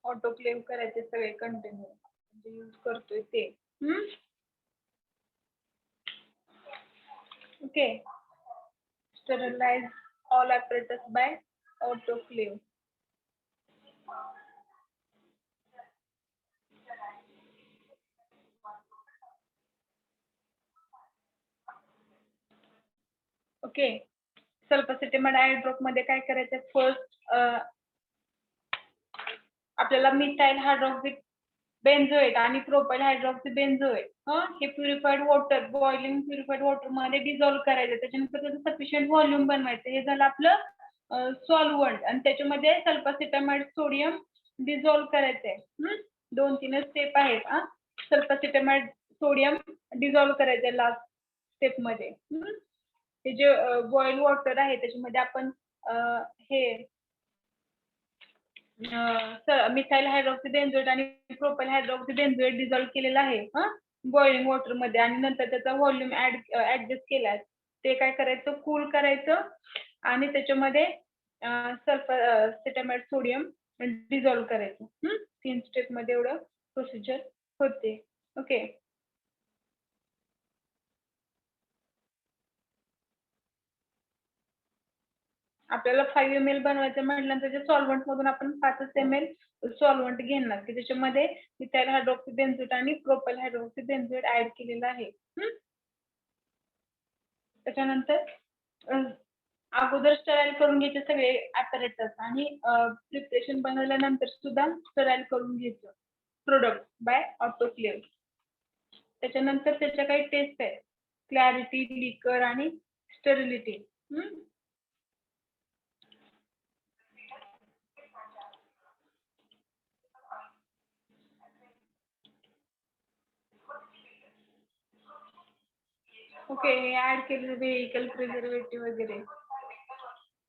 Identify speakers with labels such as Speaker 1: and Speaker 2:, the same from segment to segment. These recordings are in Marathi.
Speaker 1: ऑटोक्लेव्ह करायचे सगळे कंटेनर जे यूज करतोय ते. Okay. Sterilize all apparatus by autoclave. Okay. Sulphacetamide eye drop मध्ये काय करायचं? फर्स्ट आपल्याला मिथाइल हायड्रॉक्सी बेन्झोएट आणि प्रोपाइल हायड्रॉक्सी बेन्झोएट हे purified water, boiling purified water मध्ये डिझॉल्व्ह करायचं. त्याच्यानंतर त्याचं सफिशियंट व्हॉल्यूम बनवायचं. हे झालं आपलं सॉल्व्हंट आणि त्याच्यामध्ये सल्फासिटेमाइड सोडियम डिझॉल्व्ह करायचंय. 2-3 स्टेप आहेत. सल्फासिटेमाइड सोडियम डिझॉल्व्ह करायचंय लास्ट स्टेप मध्ये. हे जे बॉइल वॉटर आहे त्याच्यामध्ये आपण हे मिथाइल हायड्रॉक्सी बेन्झोएट आणि प्रोपाइल हायड्रॉक्सी बेन्झोएट डिझॉल्व्ह केलेला आहे बॉइलिंग वॉटर मध्ये आणि नंतर त्याचा व्हॉल्यूम ऍडजस्ट केलाय. ते काय करायचं? कूल करायचं आणि त्याच्यामध्ये सल्फासिटेमाइड सोडियम डिझॉल्व्ह करायचं. 3 स्टेप मध्ये एवढं प्रोसिजर होते. ओके. आपल्याला 5 ml बनवायचं म्हटल्यानंतर त्या सॉल्व्हंट मधून आपण 5 ml सॉल्व्हंट घेणार की त्याच्यामध्ये मिथाइल हायड्रॉक्सी बेन्झोएट आणि प्रोपाइल हायड्रॉक्सी बेन्झोएट ऍड केलेलं आहे. त्याच्यानंतर अगोदर स्टराईल करून घ्यायचे सगळे ॲपॅरेटस आणि प्रिपरेशन बनवल्यानंतर सुद्धा स्टराईल करून घ्यायचं प्रोडक्ट बाय ऑटोक्लेव्ह. त्याच्यानंतर त्याच्या काही टेस्ट आहेत, क्लॅरिटी, लिकर आणि स्टरिलिटी. ओके. हे ऍड केलेलं व्हेइकल प्रिझर्वेटिव्ह वगैरे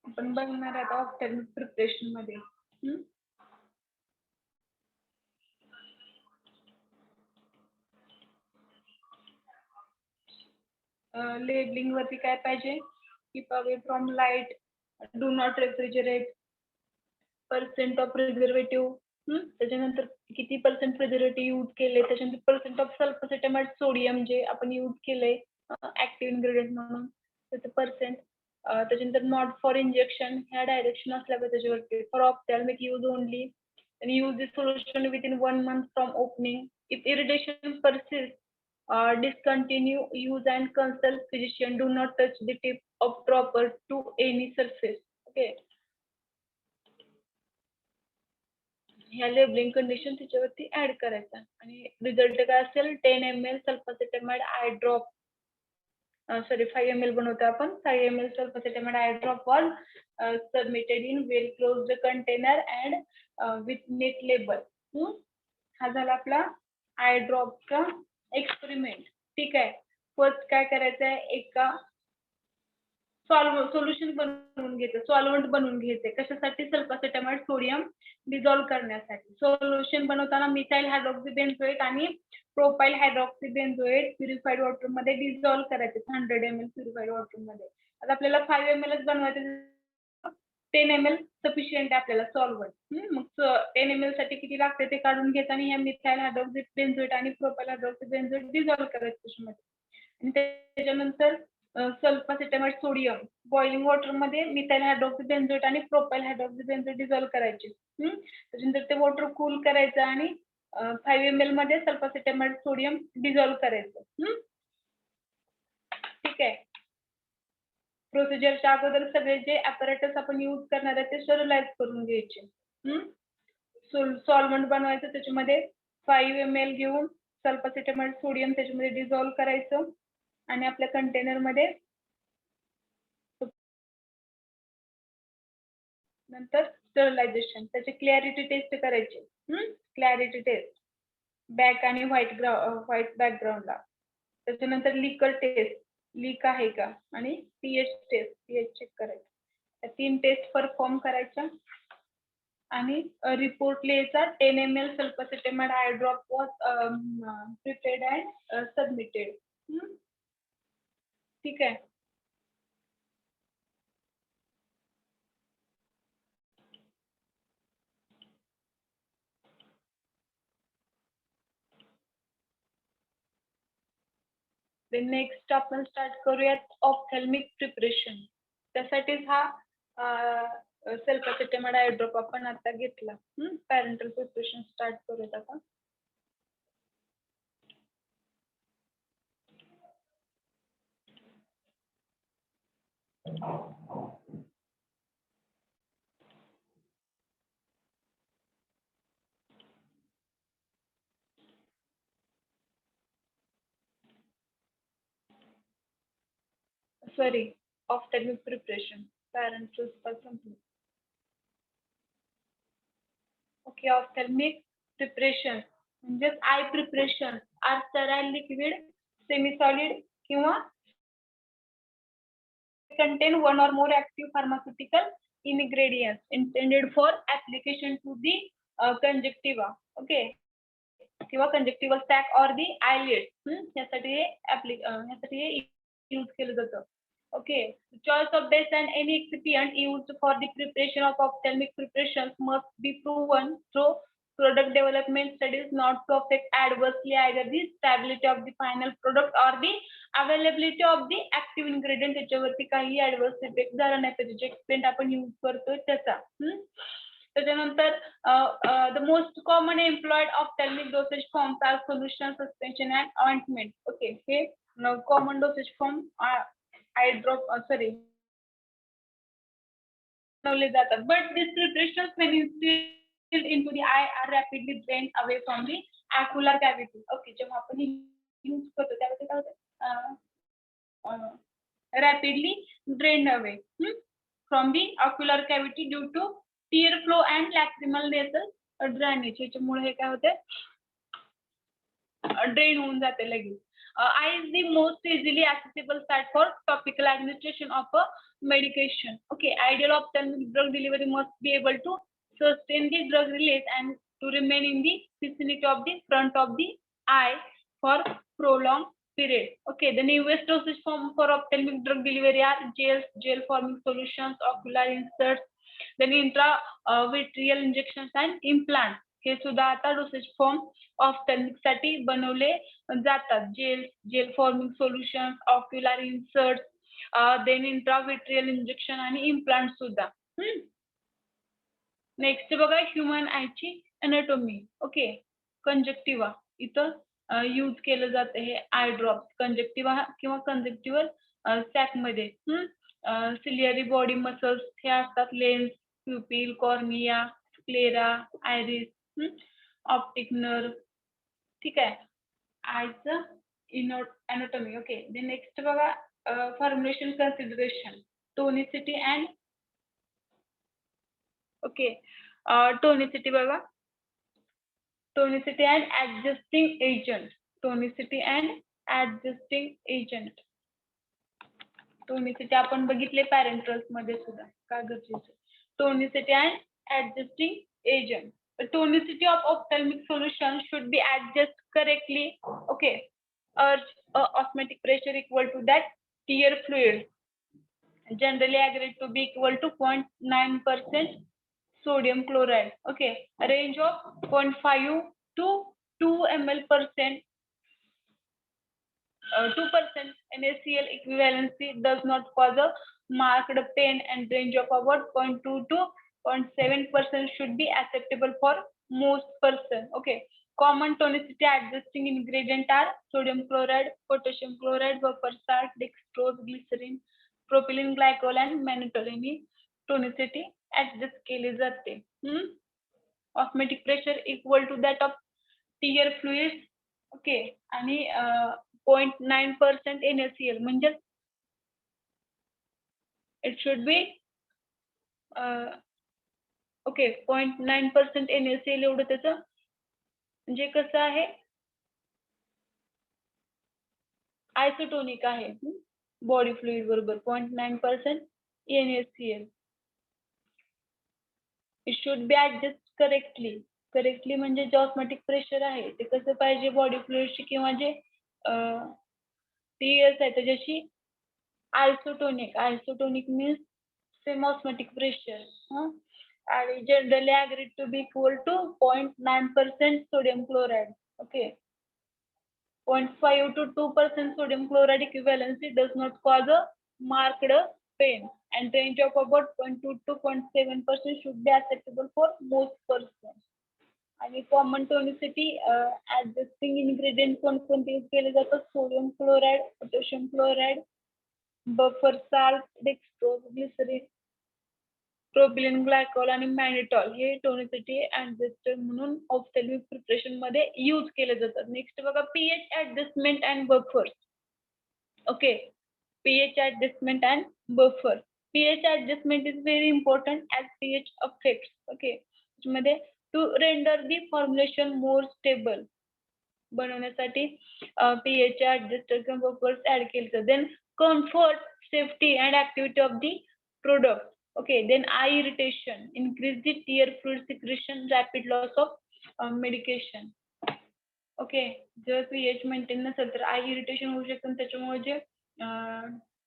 Speaker 1: आपण बघणार आता ऑप्टॅल्मिक प्रिपरेशन मध्ये. लेबलिंग वरती काय पाहिजे? Keep away from light, do not refrigerate, percent of preservative, त्याच्यानंतर किती पर्सेंट प्रिझर्वेटिव्ह यूज केले, त्याच्यानंतर पर्सेंट ऑफ सल्फासिटेमाइड सोडियम जे आपण यूज केलंय ऍक्टिव्ह इन्ग्रेडियंट म्हणून त्याचं पर्सेंट, त्याच्यानंतर नॉट फॉर इंजेक्शन ह्या डायरेक्शन असल्या पाहिजे त्याच्यावरती. For ophthalmic use only and use this solution within 1 month from opening. If irritation persists, discontinue use and consult physician. Do not touch the tip of dropper to any surface. Okay. ह्या लेबलिंग कंडिशन त्याच्यावरती ऍड करायचा आणि रिझल्ट काय असेल? 10 ml sulphacetamide eye drop, sorry 5 ml बनवतो आपण. 5 ml sulphacetamide eye drop was submitted in well closed container and with neat label. हा झाला आपला आय ड्रॉपचा एक्सपेरिमेंट. ठीक आहे. फर्स्ट काय करायचं आहे? एका सोल्युशन बनवून घ्यायचं, सॉल्व्हंट बनवून घ्यायचे. कशासाठी? सल्फासिटेमाइड सोडियम डिझॉल्व्ह करण्यासाठी. सोल्युशन बनवताना मिथाइल हायड्रॉक्सी बेन्झोएट आणि propyl hydroxy benzoate purified water मध्ये डिझॉल्व्ह करायचे 100 ml प्युरिफाईड वॉटर मध्ये. आता आपल्याला 5 ml बनवायचं, 10 ml सफिशियंट आहे आपल्याला सॉल्व्हंट. मग 10 ml साठी किती लागते ते काढून घ्यायचं आणि ह्या मिथाइल हायड्रॉक्सी बेन्झोएट आणि प्रोपाइल हायड्रॉक्सी बेन्झोएट डिझॉल्व्ह करायचं त्याच्यामध्ये. आणि त्याच्यानंतर सल्फासिटेमाइड सोडियम बॉइलिंग वॉटर मध्ये मिथाइल हायड्रॉक्सी बेन्झोएट आणि प्रोपाइल हायड्रॉक्सी बेन्झोएट डिझॉल्व्ह करायचे. त्याच्यानंतर ते वॉटर कूल करायचं आणि 5 ml मध्ये सल्फासिटेमाइड सोडियम डिझॉल्व्ह करायचं. ठीक आहे. प्रोसिजरच्या अगोदर सगळे जे ॲपॅरेटस आपण यूज करणार आहे ते स्टरलाइज करून घ्यायचे. सॉल्व्हंट बनवायचं, त्याच्यामध्ये 5 ml घेऊन सल्फासिटेमाइड सोडियम त्याच्यामध्ये डिझॉल्व्ह करायचं आणि आपल्या कंटेनर मध्ये नंतर स्टरलायझेशन, त्याची क्लॅरिटी टेस्ट करायची. क्लॅरिटी टेस्ट बॅक आणि व्हाईट बॅकग्राऊंडला. त्याच्यानंतर लिकर टेस्ट, लीक आहे का, आणि पीएच टेस्ट, पीएच चेक करायचं. त्या 3 टेस्ट परफॉर्म करायच्या आणि रिपोर्ट लिहायचा. 10 ml sulphacetamide eye drop was prepared and submitted. ठीक आहे. नेक्स्ट आपण स्टार्ट करूयात ऑप्थॅल्मिक प्रिपरेशन. त्यासाठीच हा सल्फासेटामाइड आय ड्रॉप आपण आता घेतला. पॅरेंटल प्रिपरेशन स्टार्ट करूयात आता. सॉरी, ऑप्थॅल्मिक प्रिपरेशन पॅरेंटल पासून. ओके, ऑप्थॅल्मिक प्रिपरेशन म्हणजेच eye preparation are sterile liquid semi solid किंवा contain one or more active pharmaceutical ingredients intended for application to the conjunctiva. Okay, किंवा conjunctival sac or the eyelid. यासाठी हे यूज केलं जातं. Okay, choice of base and any excipient used for the preparation of ophthalmic preparations must be proven through product development studies not to affect adversely either the stability of the final product or the availability of the active ingredient. त्याच्यावरती काही adverse effect झाला नाही पाहिजे. जे explain आपण यूज करतोय त्याचा. त्याच्यानंतर the most common employed ophthalmic dosage forms are solution, suspension and ointment. Okay, हे common dosage form eye drop बनवले जातात. But these preparations when instilled into the eye are rapidly drained away from the ocular cavity. Okay, जेव्हा आपण यूज करतो त्यावेळी काय होतं, rapidly drained away from the ocular cavity due to tear flow and lacrimal nasal drainage. याच्यामुळे हे काय होते, ड्रेन होऊन जाते लगेच. Eye is the most easily accessible site for topical administration of a medication. Okay, ideal ophthalmic drug delivery must be able to sustain the drug release and to remain in the vicinity of the front of the eye for prolonged period. Okay, the newest dosage form for ophthalmic drug delivery are gels, gel forming solutions, ocular inserts, then intravitreal injections and implants. हे सुद्धा आता डोसेज फॉर्म ऑप्थॅल्मिक साठी बनवले जातात. Gel forming solution, ocular insert, then intravitreal injection आणि इम्प्लांट सुद्धा. नेक्स्ट बघा ह्युमन आयची अनाटॉमी. ओके, कंजक्टिव्हा इथं यूज केलं जातं हे आय ड्रॉप. कंजक्टिव्हा किंवा कंजक्टिव्हल सॅक मध्ये सिलिअरी बॉडी मसल्स हे असतात. Lens, pupil, cornea, sclera, iris, optic nerve. ठीक आहे, आयचं अनाटॉमी. ओके, द नेक्स्ट बघा formulation consideration, tonicity and tonicity बघा, tonicity and adjusting agent. Tonicity and adjusting agent. Tonicity आपण बघितले पॅरेंट्रल्स मध्ये सुद्धा का गरजेचं. Tonicity and adjusting agent. The tonicity of ophthalmic solution should be adjusted correctly. Okay, urge osmotic pressure equal to that tear fluid, generally agreed to be equal to 0.9% sodium chloride. Okay, a range of 0.5 to 2 ml%. 2% NaCl equivalency does not cause a marked pain and range of about 0.2 to 0.7% should be acceptable for most person. Okay, common tonicity adjusting ingredient are sodium chloride, potassium chloride, buffer salt, dextrose, glycerin, propylene glycol and mannitol. Tonicity adjust केली जाते. Osmotic pressure equal to that of tear fluids. Okay, आणि 0.9% NaCl म्हणजे it should be okay 0.9% NaCl एवढं त्याचं म्हणजे कसं आहे, आयसोटोनिक आहे बॉडी फ्लुइड बरोबर 0.9% NaCl. It should be adjust correctly. Correctly म्हणजे जे ऑस्मोटिक प्रेशर आहे ते कसं पाहिजे बॉडी फ्लुइडशी किंवा जे टीएस आहे त्याच्याशी isotonic. Isotonic means same osmotic pressure. आणि generally agreed to be equal to 0.9% sodium chloride. Okay, 0.5 to 2% sodium chloride equivalency does not cause a marked pain, and range of about 0.2 to 0.7% should be acceptable for most persons. आणि कॉमन टोनिसिटी ऍडजस्टिंग इन्ग्रेडियंट कोणकोणते यूज केले जातात? Sodium chloride, potassium chloride, buffer salt, dextrose, glycerine, propylene glycol आणि मॅनिटॉल हे टोनिसिटी ऍडजस्टर म्हणून ऑप्थॅल्मिक प्रिपरेशन मध्ये यूज केले जातात. नेक्स्ट बघा pH adjustment and buffer. Okay, pH adjustment and buffer. pH adjustment is very important as pH affects. Okay, त्यामध्ये to render the formulation more stable बनवण्यासाठी pH adjuster किंवा buffers add केले जातात. Then comfort, safety and activity of the product. Okay, then eye irritation, increase the tear fluid secretion, rapid loss of medication. Okay, जर pH मेंटेन नसेल तर आय इरिटेशन होऊ शकतं आणि त्याच्यामुळे जे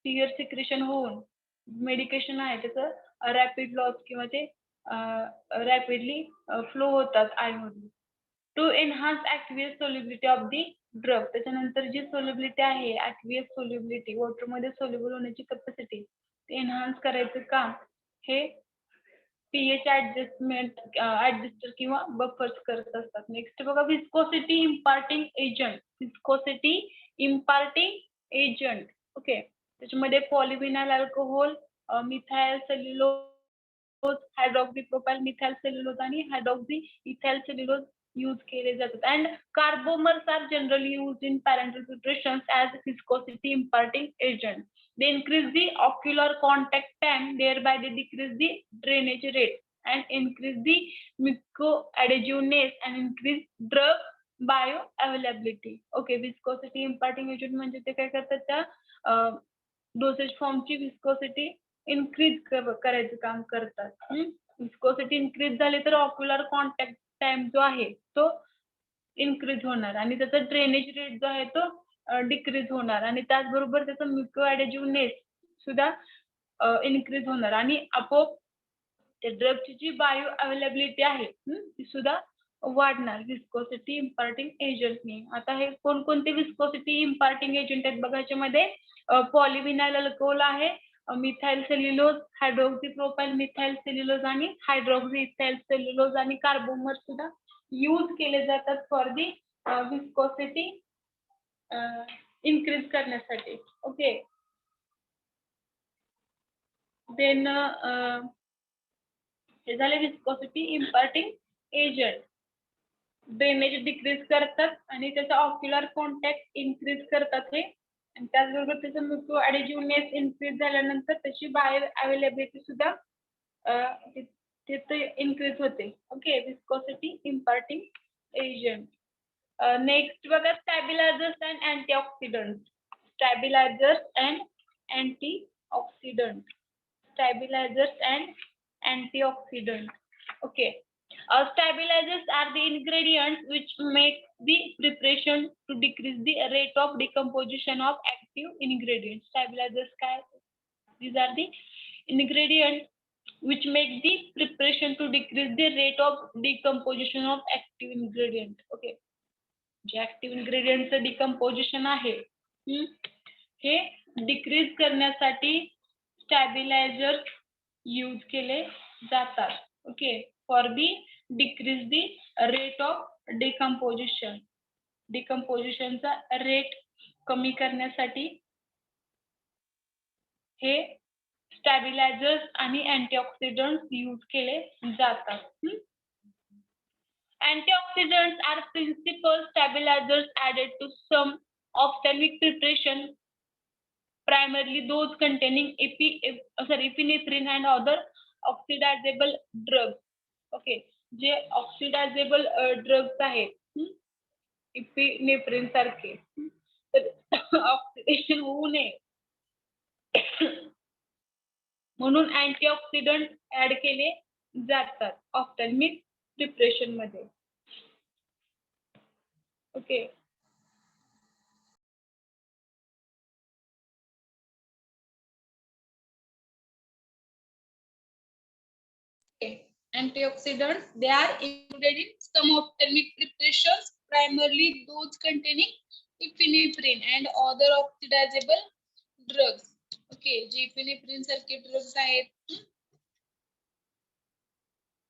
Speaker 1: टीयर सिक्रेशन होऊन मेडिकेशन आहे त्याचं रॅपिड लॉस किंवा ते रॅपिडली फ्लो होतात आयमधून. To enhance aqueous solubility of the drug. त्याच्यानंतर जी सोल्युबिलिटी आहे ऍक्वियस सोल्युबिलिटी, वॉटरमध्ये सोल्युबल होण्याची कॅपॅसिटी एनहान्स करायचं काम हे pH ऍडजस्टमेंट ऍडजस्टर किंवा बफर्स करत असतात. नेक्स्ट बघा viscosity imparting agent. Viscosity imparting agent. Okay, त्याच्यामध्ये polyvinyl alcohol, methyl cellulose, hydroxypropyl methyl cellulose आणि हायड्रॉक्सी इथाइल सेल्युलोज यूज केले जातात. And carbomers are generally use in parenteral preparations as viscosity imparting agent. They increase the ocular contact time, thereby they decrease the drainage rate and increase the mucoadhesiveness and increase drug bioavailability. Okay, viscosity imparting agent म्हणजे ते काय करतात त्या डोसेज फॉर्मची विस्कोसिटी इन्क्रीज करायचं काम करतात. विस्कोसिटी इन्क्रीज झाली तर ऑक्युलर कॉन्टॅक्ट टाइम जो आहे तो इन्क्रीज होणार आणि त्याचा ड्रेनेज रेट जो आहे तो डिक्रीज होणार आणि त्याचबरोबर त्याचा म्युकोएडहेसिव्हनेस सुद्धा इन्क्रीज होणार आणि आपोआप त्या ड्रगची जी बायो अवेलेबिलिटी आहे ती सुद्धा वाढणार विस्कोसिटी इम्पार्टिंग एजंटनी. आता हे कोणकोणते विस्कोसिटी इम्पार्टिंग एजंट आहेत बघा, याच्यामध्ये पॉलिविनाइल अल्कोहोल आहे, methyl cellulose, hydroxypropyl methyl cellulose आणि हायड्रॉक्सी इथाइल सेल्युलोज आणि कार्बोमर सुद्धा यूज केले जातात फॉर दी विस्कोसिटी इन्क्रीज करण्यासाठी. ओके, देन हे झाले viscosity imparting agent. Drainage decrease करतात आणि त्याचा ऑक्युलर कॉन्टॅक्ट इन्क्रीज करतात हे, आणि त्याचबरोबर त्याचं म्युकोएडहेसिव्हनेस इन्क्रीज झाल्यानंतर त्याची बायो अवेलेबिलिटी सुद्धा तिथे इन्क्रीज होते. Okay, viscosity imparting agent. Next बघा stabilizers and antioxidant. Stabilizers and antioxidant. Stabilizers and antioxidant. Okay, stabilizers are the ingredients which make the preparation to decrease the rate of decomposition of active ingredients. Stabilizers काय? These are the ingredients which make the preparation to decrease the rate of decomposition of active ingredient. Okay, जे active ingredient चं decomposition आहे हे डिक्रीज करण्यासाठी स्टॅबिलायझर्स यूज केले जातात. Okay, for the decrease the rate of decomposition. डिकम्पोजिशनचा रेट कमी करण्यासाठी हे स्टॅबिलायझर्स आणि अँटीऑक्सिडंट्स यूज केले जातात. Antioxidants are principal stabilizers added to some ophthalmic preparation, primarily those containing epinephrine and other oxidizable drugs. Okay, जे ऑक्सिडायझेबल ड्रग्स आहेत इपिनेफ्रिन सारखे, तर ऑक्सिडेशन होऊ नये म्हणून अँटीऑक्सिडंट ऍड केले जातात ऑप्थॅल्मिक प्रिपरेशन मध्ये. Okay, antioxidants, they are included in some ophthalmic preparations, primarily those containing epinephrine and other oxidizable drugs. Okay, जे इफिनेफ्रिन सारखे ड्रग्स आहेत,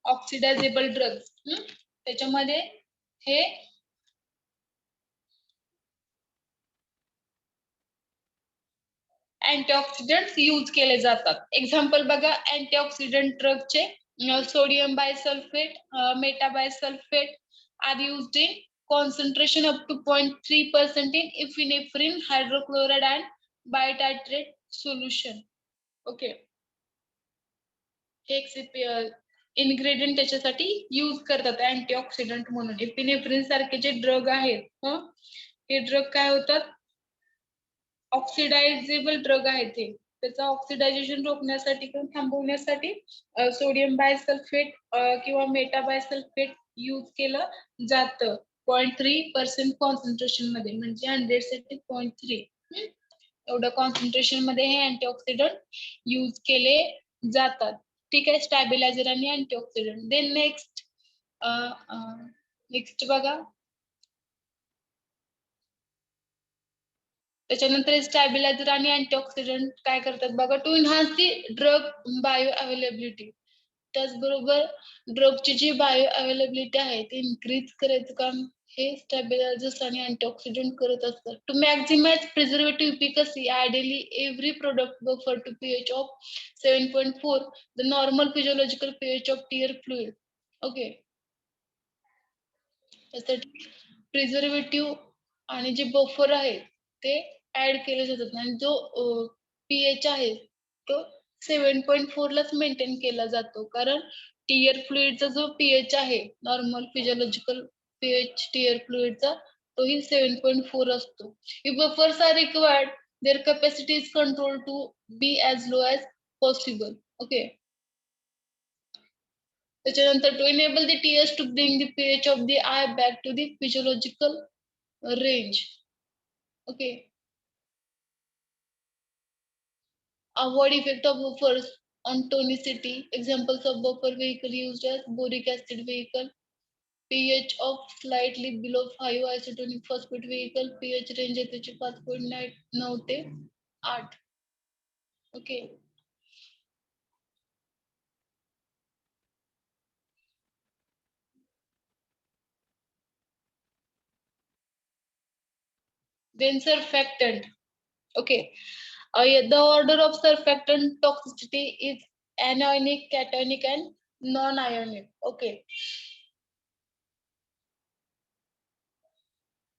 Speaker 1: ऑक्सिडायझेबल ड्रग्स, त्याच्यामध्ये हे अँटीऑक्सिडंट यूज केले जातात. एक्झाम्पल बघा, अँटीऑक्सिडंट ड्रगचे sodium bisulphate, metabisulphate are used in concentration up to 0.3% in epinephrine hydrochloride and bititrate solution. Okay, हे इन्ग्रेडियंट त्याच्यासाठी यूज करतात अँटीऑक्सिडंट म्हणून. एपिनेफ्रिन सारखे जे ड्रग आहेत, हे ड्रग काय होतात, ऑक्सिडायझेबल ड्रग आहेत. ते त्याचं ऑक्सिडायझेशन रोखण्यासाठी किंवा थांबवण्यासाठी सोडियम बायसल्फेट किंवा मेटाबायसल्फेट यूज केलं जातं 0.3% कॉन्सन्ट्रेशन मध्ये, म्हणजे 100 साठी 0.3 एवढं कॉन्सन्ट्रेशन मध्ये हे अँटीऑक्सिडंट यूज केले जातात. ठीक आहे, स्टॅबिलायझर आणि अँटीऑक्सिडंट. देन नेक्स्ट बघा, त्याच्यानंतर स्टॅबिलायझर आणि अँटीऑक्सिडंट काय करतात बघा, to enhance the drug bioavailability. त्याचबरोबर ड्रगची जी बायो अवेलेबिलिटी आहे ती इन्क्रीज करायचं काम हे स्टॅबिलायझर्स आणि अँटीऑक्सिडंट करत असतात. To maximize preservative efficacy, ideally every product buffer to pH of 7.4 the normal physiological pH of tear fluid. Okay, त्यासाठी प्रिझर्वेटिव्ह आणि जे बफर आहे ते ऍड केले जातात आणि जो pH आहे तो 7.4 लाच मेंटेन केला जातो, कारण टीयर फ्लुइडचा जो pH आहे नॉर्मल फिजियोलॉजिकल pH टीयर फ्लुइडचा तोही 7.4 असतो. If buffers are required, their capacity is controlled to be as low as possible. Okay, त्याच्यानंतर to enable the tears to bring the pH of the eye back to the physiological range. Okay, avoid effect of buffers on tonicity. Examples of buffer vehicle used as boric acid vehicle, pH of slightly below 5 isotonic phosphate vehicle, pH range आहे त्याची 5.9 ते 8. Okay, then surfactant. Okay, the order of surfactant toxicity is anionic, cationic and non-ionic. Okay,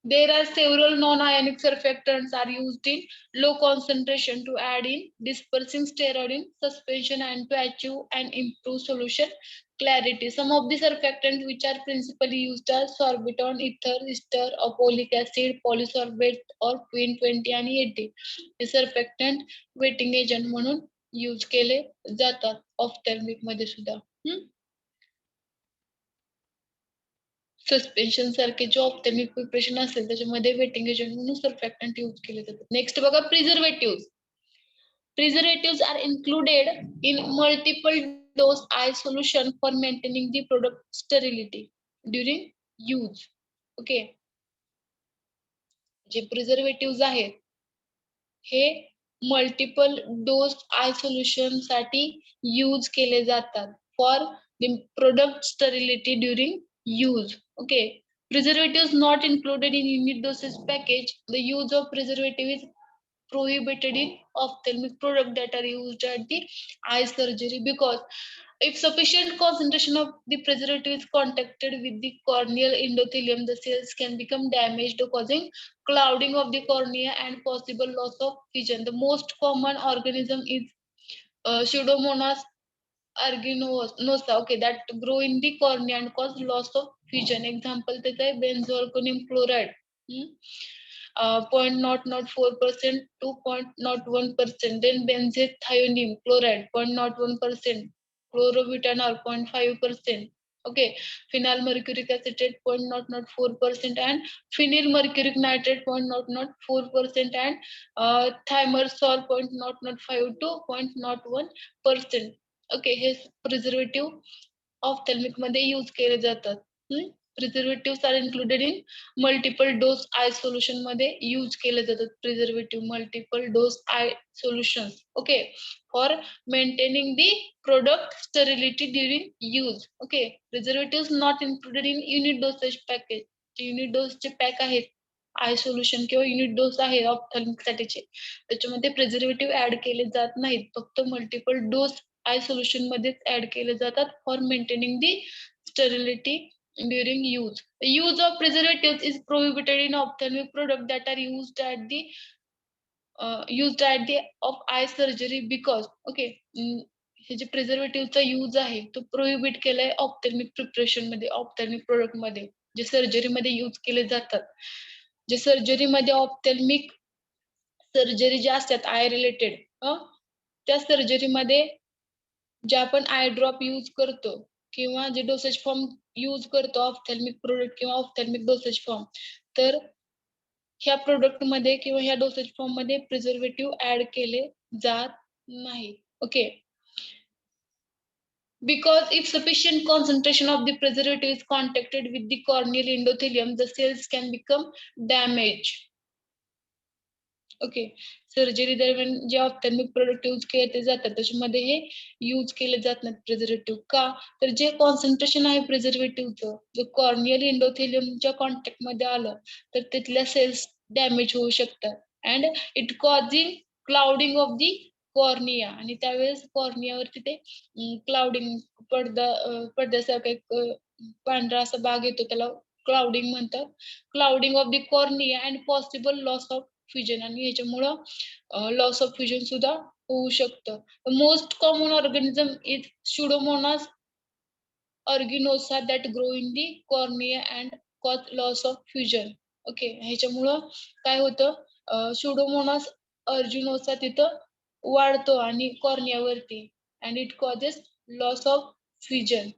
Speaker 1: there are several non-ionic surfactants are used in low concentration to add in dispersing steroid in suspension and to achieve and improve solution clarity. Some of the surfactants which are principally used are sorbitol, ether, ester, oxalic acid, polysorbate or Queen 20 आणि 80. हे surfactant wetting agent म्हणून यूज केले जातात ऑफ्थॅल्मिक मध्ये सुद्धा. सस्पेन्शन सारखे जे ऑप्थॅल्मिक प्रिपरेशन असेल त्याच्यामध्ये वेटिंग एजंट म्हणून सर्फॅक्टंट यूज केले जातात. नेक्स्ट बघा, preservative. Preservatives are included in multiple dose eye solution for maintaining the product sterility during use. Okay, जे प्रिझर्वेटिव्ह आहेत हे मल्टिपल डोस आय सोल्युशन साठी यूज केले जातात for the product sterility during use. Okay, preservatives not included in unit dosage package. The use of preservative is prohibited in ophthalmic product that are used at the eye surgery, because if sufficient concentration of the preservative is contacted with the corneal endothelium, the cells can become damaged, causing clouding of the cornea and possible loss of vision. The most common organism is Pseudomonas aeruginosa, okay, that grow in the cornea and cause loss of vision. Example त्याचा आहे benzalkonium chloride. 0.004% to 0.01%. Then benzethionine chloride 0.01%. Chlorobutanol 0.5%. Okay, phenyl mercuric acetate 0.004% and phenyl mercuric nitrate 0.004% and thimerosal 0.005 to 0.01%. Okay, हे प्रिझर्वेटिव्ह ऑफ्थॅल्मिक मध्ये यूज केले जातात.
Speaker 2: Preservative are included in multiple dose eye solution मध्ये यूज केले जातात. Preservative multiple dose eye solution, okay, for maintaining the product sterility during use. Okay, preservative not included in unit dosage package. Unit डोसचे पॅक आहेत आय सोल्युशन किंवा युनिट डोस आहे ऑप्थॅल्मिक साठीचे, त्याच्यामध्ये प्रिझर्वेटिव्ह ऍड केले जात नाहीत. फक्त मल्टिपल डोस आय सोल्युशन मध्ये ऍड केले जातात for maintaining the sterility during use. The use of preservatives is prohibited in ophthalmic products that are used at the of eye surgery because okay, हे जे प्रिझर्वेटिव्हचा यूज आहे तो प्रोहिबिट केलाय ऑप्थॅल्मिक प्रिपरेशन मध्ये, ऑप्थॅल्मिक प्रोडक्ट मध्ये जे सर्जरी मध्ये यूज केले जातात. जे सर्जरी मध्ये ऑप्थॅल्मिक सर्जरी ज्या असतात आय रिलेटेड, त्या सर्जरी मध्ये जे आपण आय ड्रॉप यूज करतो किंवा जे डोसेज फॉर्म यूज करतो ऑप्थॅल्मिक प्रोडक्ट किंवा ऑप्थॅल्मिक डोसेज फॉर्म, तर ह्या प्रोडक्ट मध्ये किंवा ह्या डोसेज फॉर्म मध्ये प्रिझर्वेटिव्ह ऍड केले जात नाही. Okay, because if sufficient concentration of the preservative is contacted with the corneal endothelium, the cells can become damaged. Okay, surgery दरम्यान जे ऑप्थॅल्मिक प्रोडक्ट यूज केले जातात त्याच्यामध्ये हे यूज केले जात नाहीत प्रिझर्वेटिव्ह. का? तर जे कॉन्सन्ट्रेशन आहे प्रिझर्वेटिव्हचं, जे कॉर्नियल इंडोथेलियमच्या कॉन्टॅक्ट मध्ये आलं तर तिथल्या सेल्स डॅमेज होऊ शकतात and it causing clouding of the cornea, आणि त्यावेळेस कॉर्नियावरती ते क्लाउडिंग पडद्यासारखा एक पांढरा असा भाग येतो, त्याला क्लाउडिंग म्हणतात. Clouding of the cornea and possible loss of fusion, आणि ह्याच्यामुळं लॉस ऑफ फ्युजन सुद्धा होऊ शकतं. Most common organism is Pseudomonas aeruginosa that grow in the cornea and cause loss of fusion. Okay, ह्याच्यामुळं काय होतं, सुडोमोनास ऑर्गिनोसा तिथं वाढतो आणि कॉर्नियावरती and it causes loss of fusion.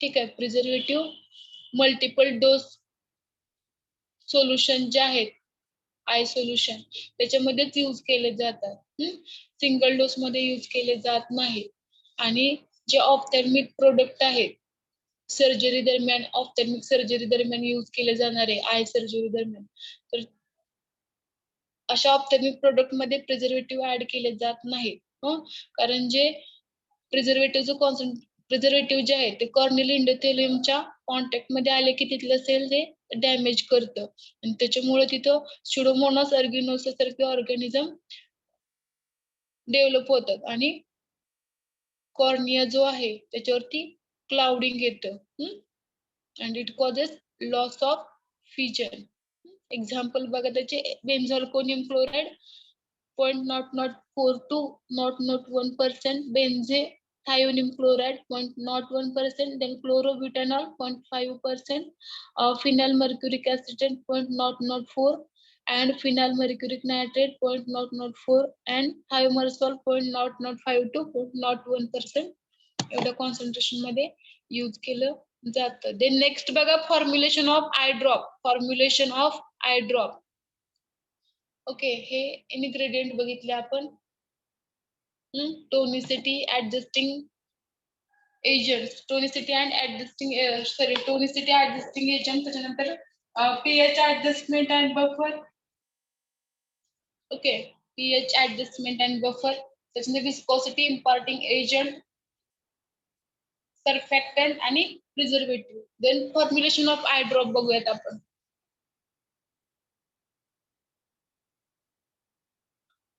Speaker 2: ठीक आहे, प्रिझर्वेटिव्ह मल्टिपल डोस सोल्युशन जे आहेत आय सोल्युशन त्याच्यामध्येच यूज केले जातात, सिंगल डोस मध्ये यूज केले जात नाहीत. आणि जे ऑप्थॅल्मिक प्रोडक्ट आहेत सर्जरी दरम्यान, ऑप्थॅल्मिक सर्जरी दरम्यान यूज केले जाणारे आय सर्जरी दरम्यान, तर अशा ऑप्थॅल्मिक प्रोडक्ट मध्ये प्रिझर्वेटिव्ह ऍड केले जात नाहीत. कारण जे प्रिझर्वेटिव्ह जे आहे ते कॉर्नियल इंडोथेलियमच्या कॉन्टॅक्ट मध्ये आले की तिथलं सेल हे डॅमेज करतं आणि त्याच्यामुळे तिथं सुडोमोनास ऑर्गिनोसा सारखे ऑर्गॅनिझम डेव्हलप होतात आणि कॉर्निया जो आहे त्याच्यावरती क्लाउडिंग येतं and it causes loss of fusion. Example बघा त्याचे, बेन्झॉल्कोनियम chloride 0.004 to 0.01%, benzethionium chloride 0.01%, then chlorobutanol 0.5%, phenyl mercuric acid 0.004, and phenyl mercuric nitrate 0.004, and thimerosal 0.005 to 0.01% एवढ्या कॉन्सन्ट्रेशन मध्ये यूज केलं जातं. देन नेक्स्ट बघा formulation of eye drop. Formulation of eye drop. Okay, हे इन्ग्रेडियंट बघितले आपण. Tonicity adjusting agent, tonicity and adjusting tonicity adjusting agent, त्याच्यानंतर pH adjustment and buffer. Okay, pH adjustment and buffer, त्याच्यानंतर विस्कोसिटी इम्पार्टिंग एजंट, सर्फॅक्टंट आणि preservative. Then formulation of eye drop बघूयात आपण.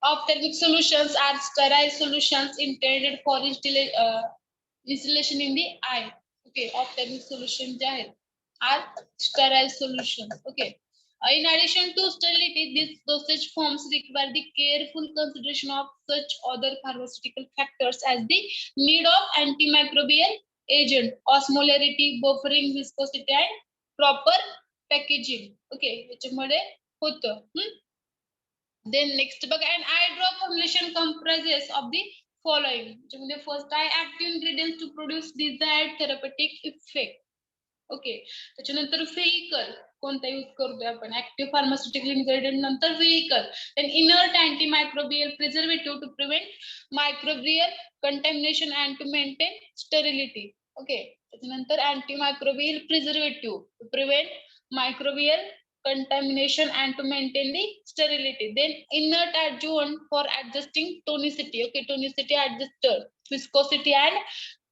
Speaker 2: Ophthalmic solutions are sterile solutions intended for installation in the eye. Okay, ophthalmic solutions जे आहेत are sterile solutions. Okay. In addition to sterility, these dosage forms require the careful consideration of such other pharmaceutical factors as the need of antimicrobial agent, osmolarity, buffering, viscosity, and proper packaging. Okay, याच्यामध्ये होतं. Then next बघा, an eye drop formulation comprises of the following. म्हणजे first आहे active ingredients to produce desired therapeutic effect. Okay, त्याच्यानंतर व्हेहिकल कोणता यूज करतोय आपण, ऍक्टिव्ह फार्मास्युटिकल इन्ग्रेडियंट नंतर vehicle, then inert antimicrobial preservative to prevent microbial contamination and to maintain sterility. Okay, त्याच्यानंतर antimicrobial preservative to prevent microbial contamination and to maintain the sterility. Then inert adjuvant for adjusting tonicity. Okay, tonicity adjuster, viscosity and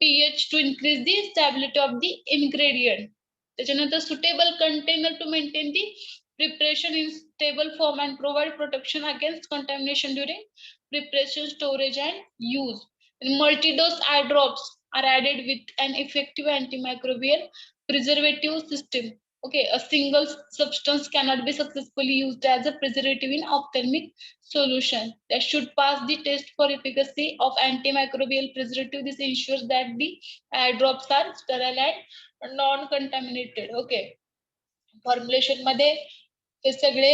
Speaker 2: pH to increase the stability of the ingredient. त्याच्यानंतर suitable container to maintain the preparation in stable form and provide protection against contamination during preparation, storage and use. And multi-dose eye drops are added with an effective antimicrobial preservative system. Okay, a single substance cannot be successfully used as a preservative in ophthalmic solution. That should pass the test for efficacy of antimicrobial preservative. This ensures that the eye drops are sterile and non-contaminated. Okay, formulation मध्ये हे सगळे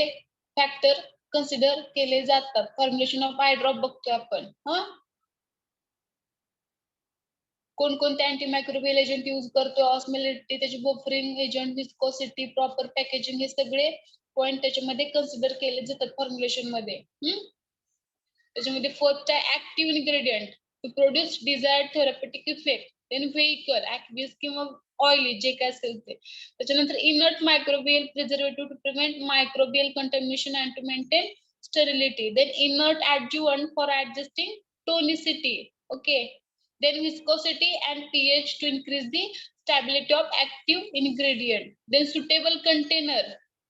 Speaker 2: फॅक्टर कन्सिडर केले जातात. फॉर्म्युलेशन ऑफ आय ड्रॉप बघतोय आपण. कोणकोणते अँटीमायक्रोबियल एजंट यूज करतो, ऑस्मोलिटी, त्याची buffering agent, viscosity, proper packaging, हे सगळे पॉइंट त्याच्यामध्ये कन्सिडर केले जातात फॉर्म्युलेशन मध्ये. त्याच्यामध्ये फर्स्ट आहे active ingredient to produce desired therapeutic effect. Then vehicle, aqueous किंवा ऑइली जे काय असेल ते. त्याच्यानंतर inert microbial preservative to prevent microbial contamination and to maintain sterility. Then inert adjuvant for adjusting tonicity. Okay, then viscosity and pH to increase the stability of active ingredient. Then suitable container,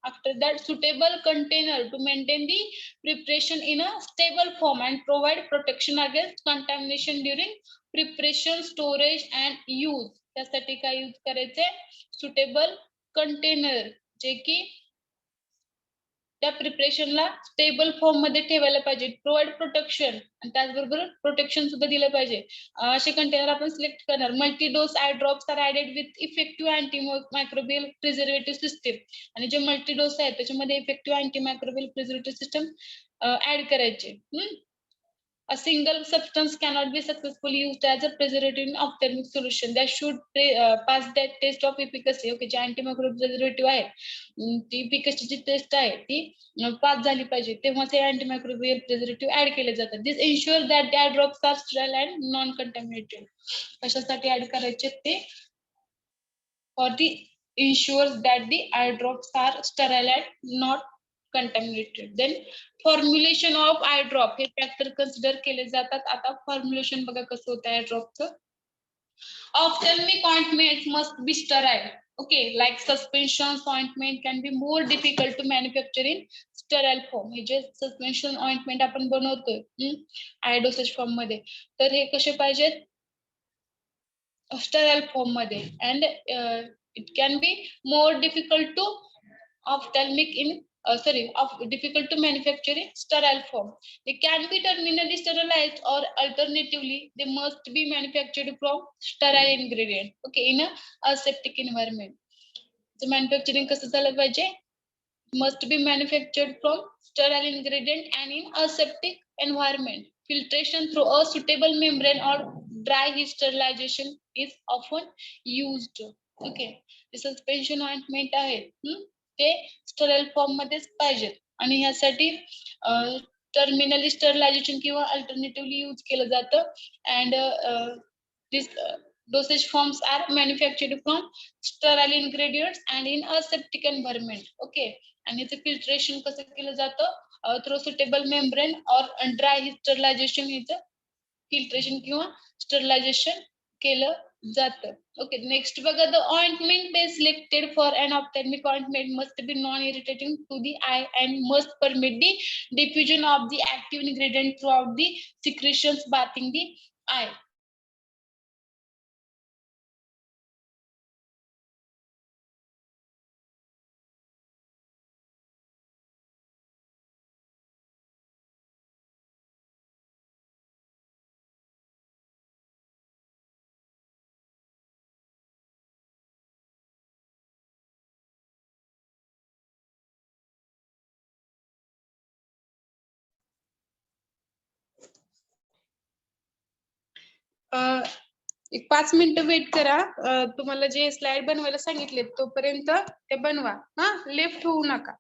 Speaker 2: after that suitable container to maintain the preparation in a stable form and provide protection against contamination during preparation, storage and use. त्यासाठी काय यूज करायचे, suitable container, जे की त्या प्रिपरेशनला स्टेबल फॉर्म मध्ये ठेवायला पाहिजे, प्रोव्हाइड प्रोटेक्शन आणि त्याचबरोबर प्रोटेक्शन सुद्धा दिलं पाहिजे. असे कंटेनर आपण सिलेक्ट करणार. Multi dose eye drops are added with effective antimicrobial preservative system. आणि जे मल्टी डोस आहेत त्याच्यामध्ये effective antimicrobial preservative system add करायचे. A single substance cannot be successfully used as a preservative in ophthalmic solution. That should pass that test of efficacy. Okay, जे antimicrobial preservative आहे ती efficacy ची टेस्ट आहे ती पास झाली पाहिजे, तेव्हा ते antimicrobial preservative ऍड केले जातात. This ensure that the eye drops are sterile and non-contaminated. कशासाठी ऍड करायचे ते, for the ensures that the eye drops are sterile and not contaminated. Then formulation of eye drop हे फॅक्टर कन्सिडर केले जातात. आता फॉर्म्युलेशन बघा कसं होतं eye ड्रॉपचं. Ophthalmic ointment must be sterile. Okay, like suspension ointment can be more difficult to manufacture in sterile form. हे जे सस्पेन्शन ऑइंटमेंट आपण बनवतोय आय डोसेज फॉर्म मध्ये, तर हे कसे पाहिजेत, sterile form मध्ये. And it can be more difficult to ophthalmic in difficult to manufacture in sterile form. They can be terminally sterilized or alternatively they must be manufactured from sterile ingredient. Okay, in a aseptic environment. The manufacturing कसं झालं पाहिजे, must be manufactured from sterile ingredient and in aseptic environment. Filtration through a suitable membrane or dry heat sterilization is often used. Okay, suspension ointment आहे ते स्टराईल फॉर्म मध्येच पाहिजेत आणि ह्यासाठी टर्मिनली स्टरलायझेशन किंवा अल्टरनेटिव्हली यूज केलं जातं. And this dosage forms are manufactured from sterile ingredients and in aseptic environment. Okay, आणि याचं फिल्ट्रेशन कसं केलं जातं, थ्रू सुटेबल मेम्ब्रेन और ड्राय स्टरलायझेशन, याचं फिल्ट्रेशन किंवा स्टरलायझेशन केलं जातं. Okay, next बघा, the ointment base selected for an ophthalmic ointment must be non-irritating to the eye and must permit the diffusion of the active ingredient throughout the secretions bathing the eye. एक 5 मिनिटं वेट करा. तुम्हाला जे स्लाइड बनवायला सांगितले तोपर्यंत ते बनवा. लेफ्ट होऊ नका.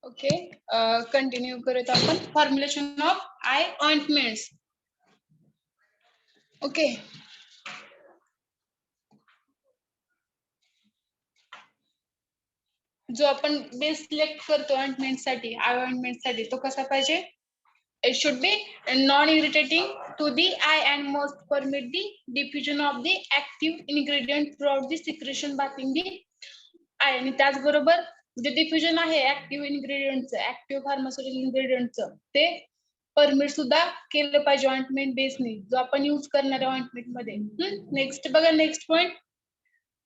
Speaker 2: ओके, कंटिन्यू करूयात आपण. Formulation of I ointments. Okay, जो आपण बेस सिलेक्ट करतो ऑइंटमेंट साठी, आय ऑइंटमेंट साठी, तो कसा पाहिजे? It should be non-irritating to the eye and must permit the diffusion of the active ingredient throughout the secretion bathing the eye. आणि त्याचबरोबर जे डिफ्युजन आहे ऍक्टिव्ह इन्ग्रेडियंटचं, ऍक्टिव्ह फार्मास्युटिकल इन्ग्रेडियंटचं, ते परमिट सुद्धा केलं पाहिजे ऑइंटमेंट बेसने, जो आपण यूज करणार आहे ऑइंटमेंट मध्ये. नेक्स्ट बघा, next point.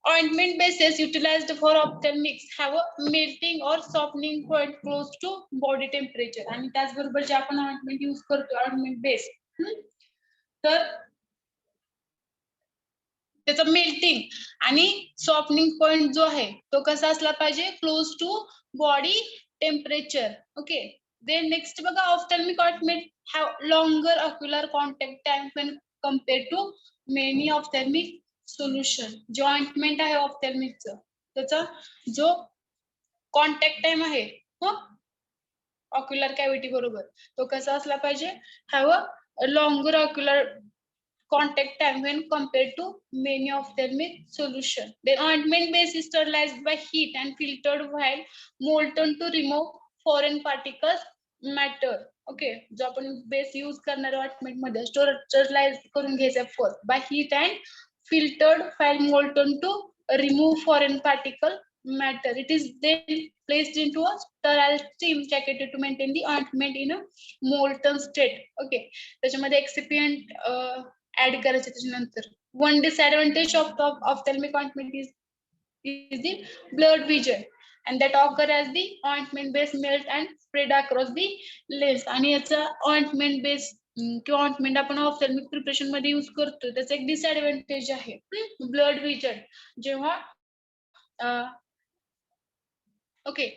Speaker 2: Ointment bases utilized for ophthalmics have a melting or softening point close to body temperature. आणि त्याचबरोबर जे आपण ऑइंटमेंट यूज करतो, ऑइंटमेंट बेस, तर त्याचा मेल्टिंग आणि सॉफ्टनिंग पॉइंट जो आहे तो कसा असला पाहिजे? Close to body temperature. Okay, then next बघा, ophthalmic ointment have longer ocular contact time when compare to many ophthalmic solution. जे ऑइंटमेंट आहे ऑफ्थॅल्मिकचं, त्याचा जो कॉन्टॅक्ट टाइम आहे ऑक्युलर कॅव्हिटी बरोबर, तो कसा असला पाहिजे? Have a longer ocular contact time when compared to many ophthalmic solution. Then ointment base is sterilized by heat and filtered while molten to remove foreign particles matter. Okay, जो आपण बेस यूज करणार ऑइंटमेंट मध्ये स्टरलाइज करून घ्यायचा first by heat and filtered while molten to remove foreign particle matter. It is then placed into a sterile steam jacket to maintain the ointment in a molten state. Okay, त्याच्यामध्ये excipient ऍड करायचे त्याच्यानंतर. One disadvantage of ophthalmic ointment is the blurred vision and that occur as the ointment base melt and spread across the lens. आणि याचा ऑइंटमेंट बेस किंवा ऑइंटमेंट आपण ऑफ्थॅल्मिक प्रिपरेशन मध्ये यूज करतो, त्याचा एक डिसएडव्हांटेज आहे ब्लड विजन. जेव्हा ओके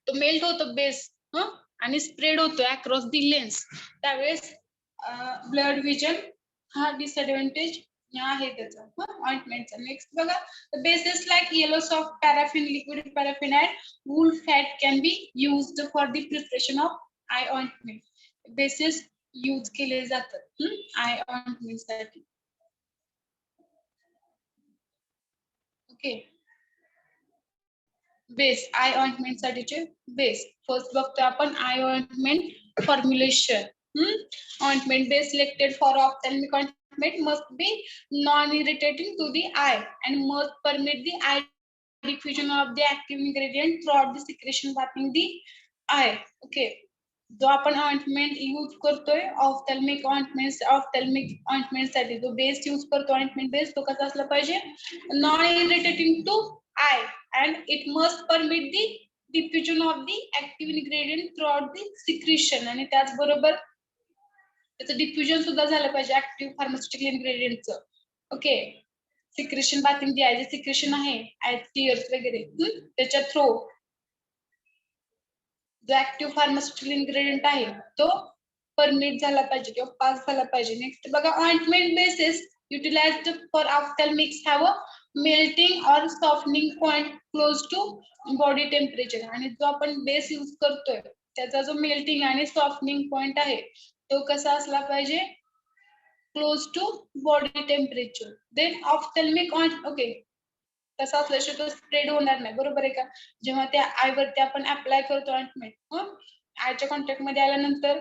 Speaker 2: तो मेल्ट होतो बेस आणि स्प्रेड होतो अक्रॉस दी लेन्स, त्यावेळेस ब्लड विजन हा डिसएडव्हांटेज आहे त्याचा ऑइंटमेंटचा. नेक्स्ट बघा, bases like yellow soft paraffin, liquid paraffin and wool fat can be used for the preparation of I ointment. Bases use केले जातात आय ऑइंटमेंट साठी. ओके, बेस आय ऑइंटमेंट साठीचे बेस फर्स्ट बघतोय आपण I ointment formulation. Ointment base selected for ophthalmic ointment must be non-irritating to the eye and must permit the eye diffusion of the active ingredient throughout the secretion bathing the eye. Okay, जो आपण ऑइंटमेंट यूज करतोय ऑफ्थॅल्मिक ऑइंटमेंट साठी जो बेस यूज करतो ऑइंटमेंट बेस, तो कसा असला पाहिजे? Non irritating to eye and it must permit the diffusion of the active ingredient throughout the secretion. आणि त्याचबरोबर त्याचं डिफ्युजन सुद्धा झालं पाहिजे ऍक्टिव्ह फार्मास्युटिकल इन्ग्रेडियंटचं. ओके, सिक्रेशन बाथिंग जे आहे, जे सिक्रेशन आहे टीयर्स वगैरे, त्याच्या थ्रू जो ऍक्टिव्ह फार्मास्युटिकल इन्ग्रेडियंट आहे तो परमिट झाला पाहिजे किंवा पास झाला पाहिजे. नेक्स्ट बघा, ointment bases utilized for ophthalmics have a melting or softening point close to body temperature. आणि जो आपण बेस यूज करतोय त्याचा जो मेल्टिंग आणि सॉफ्टनिंग पॉइंट आहे तो कसा असला पाहिजे? Close to body temperature. Then ophthalmic okay, तसा असल्याशिवाय तो स्प्रेड होणार नाही, बरोबर आहे का? जेव्हा त्या आय वरती आपण अप्लाय करतो ऑइंटमेंट, आयच्या कॉन्टॅक्ट मध्ये आल्यानंतर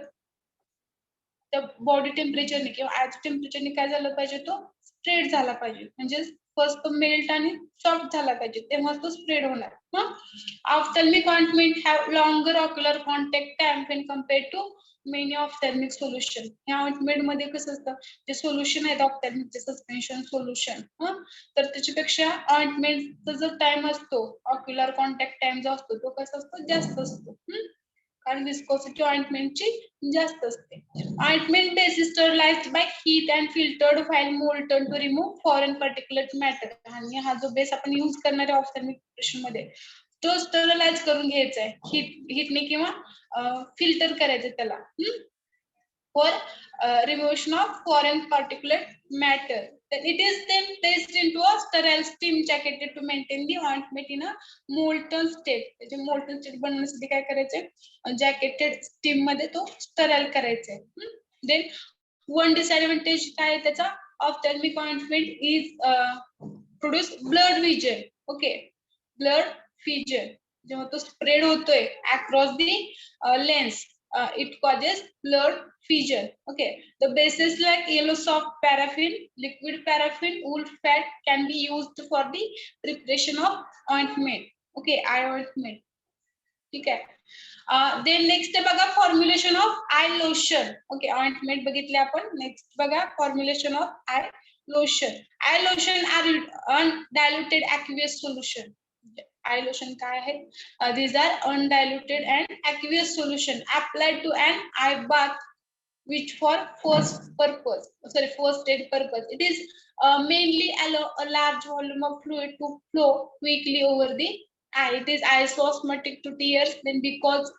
Speaker 2: त्या बॉडी टेम्परेचरने किंवा आयच्या टेम्परेचरने काय झालं पाहिजे? तो स्प्रेड झाला पाहिजे, म्हणजे फर्स्ट तो मेल्ट आणि सॉफ्ट झाला पाहिजे, तेव्हा तो स्प्रेड होणार. Ophthalmic ointment have longer ocular contact time when compare to many ophthalmic solution. या ऑइंटमेंट मध्ये कसं असतं, जे सोल्युशन आहेत ऑफ्थॅल्मिकचे सस्पेन्शन सोल्युशन, तर त्याच्यापेक्षा ऑइंटमेंटचा जो टाइम असतो, ऑक्युलर कॉन्टॅक्ट टाइम जो असतो तो कसा असतो? जास्त असतो, कारण विस्कोसिटी ऑइंटमेंटची जास्त असते. Ointment base is sterilized by heat and filtered while molten to remove foreign particulate matter. आणि हा जो बेस आपण यूज करणार आहे ऑफ्थॅल्मिक प्रिपरेशन मध्ये, तो स्टरलाइज करून घ्यायचा आहे हिटने किंवा फिल्टर करायचं त्याला. for removal of foreign particulate matter. Then it is then placed into a sterile steam jacketed to maintain the ointment in a molten state. त्याचे molten state बनवण्यासाठी काय करायचंय, जॅकेटेड स्टीम मध्ये तो स्टराईल करायचा आहे. Then one disadvantage काय आहे त्याचा, ophthalmic ointment is produce blood vision. Okay, blood vision जेव्हा तो स्प्रेड होतोय across the lens, it causes blood vision. Okay, the bases like yellow soft paraffin, liquid paraffin, wool fat can be used for the preparation of ointment. Okay, eye ointment. ठीक आहे. Then next बघा formulation of eye lotion. Okay, ointment बघितले आपण. Next बघा formulation of eye lotion. Eye lotion are undiluted aqueous solution. Eye lotion काय आहे? These are undiluted and aqueous solution applied to an eye bath, which for first aid purpose. It is mainly allow a large volume of fluid to flow quickly over the eye. It is isosmotic to tears, then because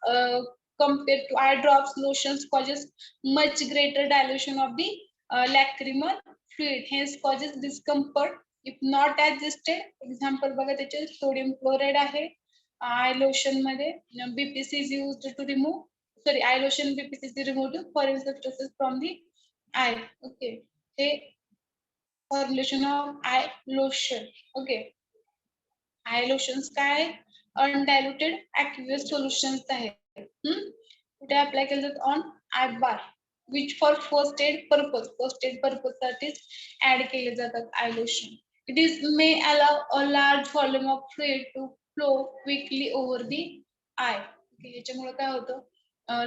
Speaker 2: compared to eye drops, lotions causes much greater dilution of the lacrimal fluid, hence causes discomfort if not adjusted. Example बघा त्याचे sodium chloride आहे eye lotion मध्ये. BPC is used to remove, eye lotion BPC is removed foreign substances from the eye. Okay, हे formulation of eye lotion. Okay, eye lotions काय, undiluted aqueous solutions आहे. कुठे अप्लाय केलं जातं, on eye bar, which for first aid purpose साठी ऍड केले जातात eye lotion. It is may allow a large volume of fluid to flow quickly over the eye. याच्यामुळे काय होतं,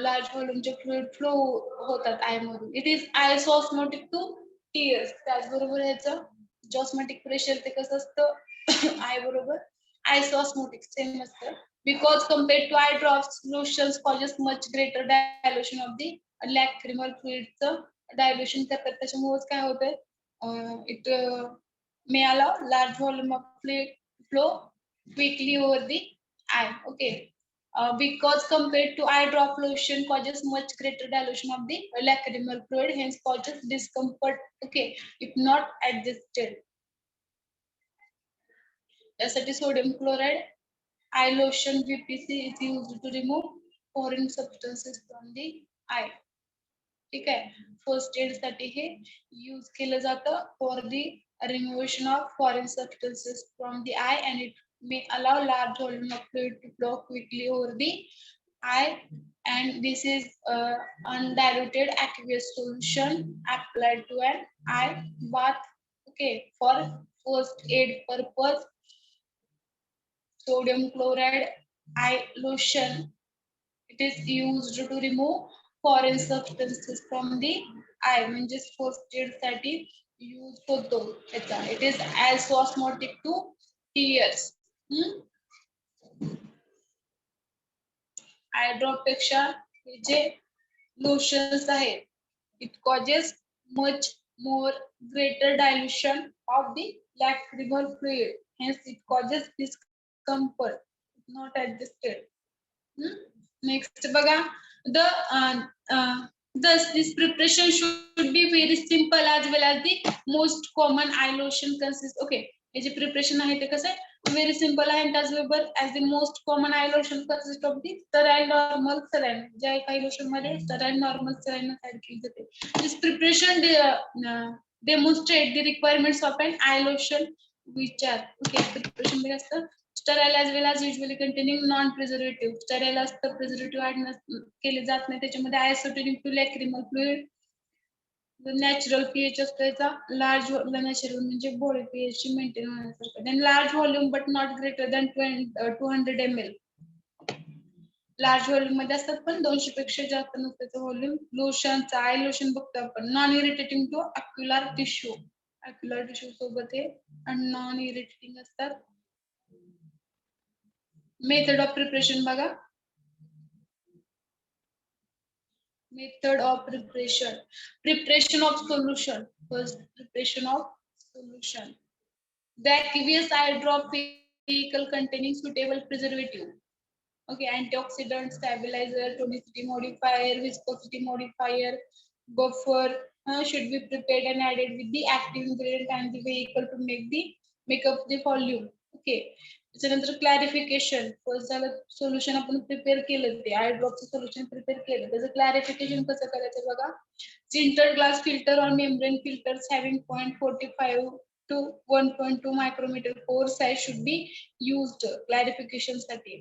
Speaker 2: large volume चे fluid flow होतात eye मधून. It is isosmotic to tears. त्याचबरोबर ह्याचं osmotic pressure ते कसं असतं eye बरोबर isosmotic सेम असतं. Because compared to eye drops, lotions causes much greater dilution of the lacrimal fluid. Dilution करतात त्याच्यामुळे काय होतंय, it may allow large volume of fluid flow quickly over the eye. Okay, because compared to eye drop, lotion causes much greater dilution of the lacrimal fluid, hence causes discomfort. Okay, if not adjusted. त्यासाठी sodium chloride eye lotion BPC is used to remove foreign substances from the eye. ठीक आहे. फर्स्ट एड साठी हे यूज केलं जातं for the removal of foreign substances from the eye, and it may allow large volume of fluid to flow quickly over the eye, and this is undiluted aqueous solution applied to an eye bath. Okay, for first aid purpose. Sodium chloride eye lotion, it is used to remove foreign substances from the eye. म्हणजे first aid साठी यूज होतो त्याचा. It is isosmotic to tears. eye drop पेक्षा हे जे lotions आहेत, it causes much more greater dilution of the lacrimal fluid, hence it causes discomfort not adjusted. Next बघा, thus this preparation should be very simple as well as the most common eye lotion consists. Okay, हे जे preparation आहे ते कसं आहे, very simple आहे, as well as the most common eye lotion consists of the sterile normal saline. ज्या काही lotion मध्ये sterile normal saline ऍड केली जाते. This preparation demonstrate the requirements of an eye lotion, which are okay. Preparation मध्ये असतं sterile as well as usually containing non-preservative. Sterile असतं, preservative ऍड केले जात नाही त्याच्यामध्ये. Isotonic to lacrimal fluid. Natural pH असतो याचा, large natural म्हणजे body pH ची मेंटेन होण्यासारखं. Then large volume but not greater than 200 ml. Large volume मध्ये असतात पण 200 पेक्षा जास्त नसतं व्हॉल्यूम. लोशनचा आय लोशन बघतो आपण, non irritating to ocular tissue. Ocular tissue सोबत हे नॉन इरिटेटिंग असतात. मेथड ऑफ प्रिपरेशन बघा. Method of preparation. Preparation of solution. First preparation of solution. The aqueous eye drop vehicle containing suitable preservative. Okay, antioxidant, stabilizer, tonicity modifier, viscosity modifier, buffer should be prepared and added with the active ingredient and the vehicle to make up the volume. Okay. त्याच्यानंतर क्लॅरिफिकेशन. फर्स्ट झालं सोल्युशन आपण प्रिपेअर केलं, ते आय ड्रॉपचं सोल्युशन प्रिपेअर केलं, त्याचं क्लॅरिफिकेशन कसं करायचं बघा. Sintered glass filter or membrane filters having 0.45 to 1.2 micrometer pore size should be used. Clarification साठी.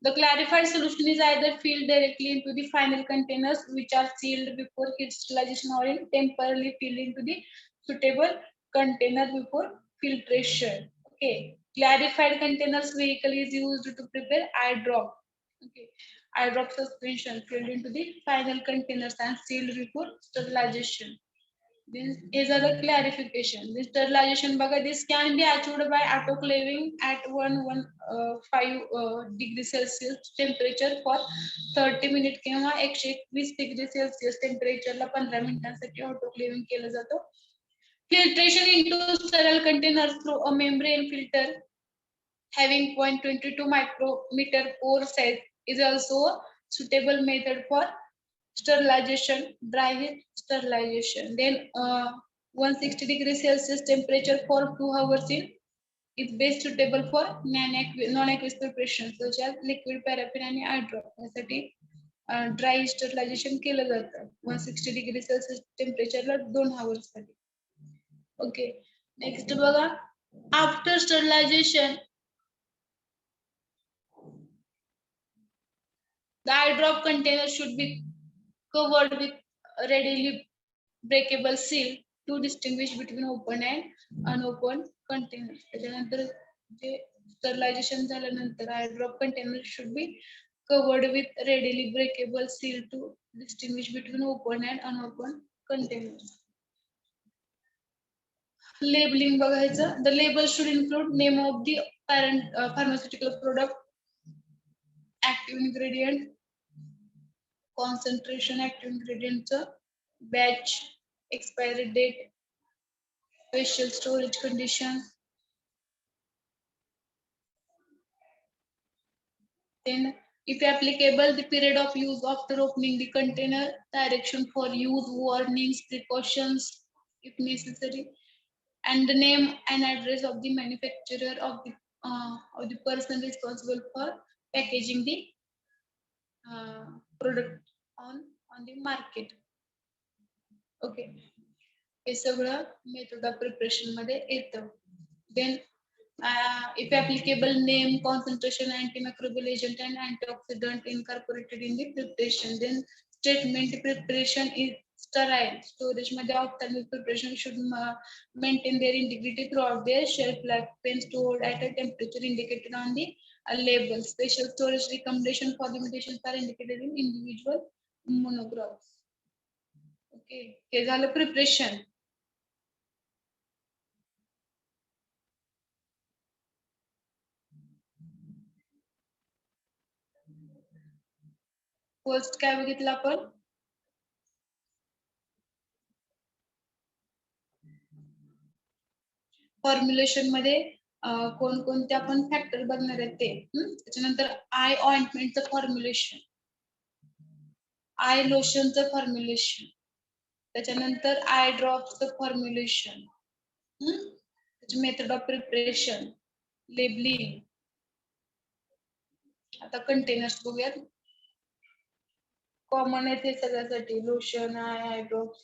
Speaker 2: The clarified solution is either filled directly into the final containers which are sealed before crystallization or in temporarily filled into the suitable container before filtration. Okay. Clarified containers vehicle is used to prepare eye drop. Okay. Eye drop suspension filled into the final containers and sealed before sterilization. This is a clarification. This sterilization this can be achieved by autoclaving at 115 degree Celsius temperature for 30 minutes किंवा 120 degree Celsius temperature ला 15 मिनिटांसाठी autoclaving केलं जातं. Filtration into sterile containers through a membrane filter having 0.22 micrometer pore size is also a suitable method for sterilization, dry heat sterilization. Then 160 degree Celsius temperature for 2 hours is best suitable for non-aqueous preparations such as liquid paraffin and eye drop. यासाठी dry sterilization केलं जातं 160 degree Celsius temperature ला 2 hours साठी. Okay. Next बघा, after sterilization the eye drop container should be covered with a readily breakable seal to distinguish between open and unopened containers. त्याच्यानंतर जे sterilization झाल्यानंतर eye drop container should be covered with readily breakable seal to distinguish between open and unopened containers. Labeling बघायचं. The label should include name of the parent pharmaceutical product, active ingredient, concentration active ingredient, batch, expiry date, special storage conditions. Then, if applicable, the period of use after opening the container, direction for use, warnings, precautions, if necessary, and the name and address of the manufacturer of the person responsible for packaging the product on the market. Okay. हे सगळं मेथड ऑफ प्रिपरेशन मध्ये येतं. Then if applicable, name, concentration, antimicrobial agent and antioxidant incorporated in the preparation. Then statement preparation is sterile. Storage मध्ये ophthalmic preparation should maintain their integrity throughout their shelf life when stored at a temperature indicated on the label. Special storage recommendation for limitations are indicated in individual monographs. Okay, हे झालं preparation. फर्स्ट काय बघितलं आपण, फॉर्म्युलेशन मध्ये कोणकोणते आपण फॅक्टर बघणार आहेत ते. त्याच्यानंतर आय ऑइंटमेंटचं फॉर्म्युलेशन, आय लोशनचं फॉर्म्युलेशन, त्याच्यानंतर आय ड्रॉपचं फॉर्म्युलेशन, त्याची मेथड ऑफ प्रिपरेशन, लेबलिंग. आता कंटेनर्स बघूयात. कॉमन आहे ते सगळ्यासाठी, लोशन, आय ड्रॉप्स.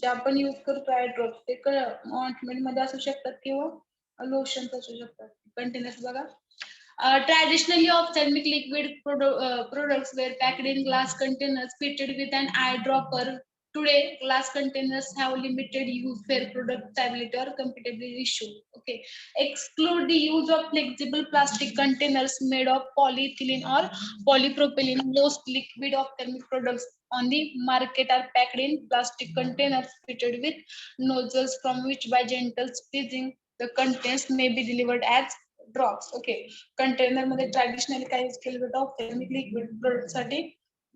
Speaker 2: जे आपण यूज करतो आय ड्रॉप्स ते ऑइंटमेंट मध्ये असू शकतात किंवा लोशन असू शकतात. कंटेनर्स बघा. Traditionally, ophthalmic liquid products were packed in glass containers fitted with an eyedropper. Today, glass containers have limited use where product stability or compatibility issue. Okay, exclude the use of flexible plastic containers made of polyethylene or polypropylene. Most liquid ophthalmic products on the market are packed in plastic containers fitted with nozzles from which by gentle squeezing the contents may be delivered as drops. Okay, container मध्ये ट्रॅडिशनली काय यूज केलं जातं, ऑप्थॅल्मिक लिक्विड प्रोडक्ट साठी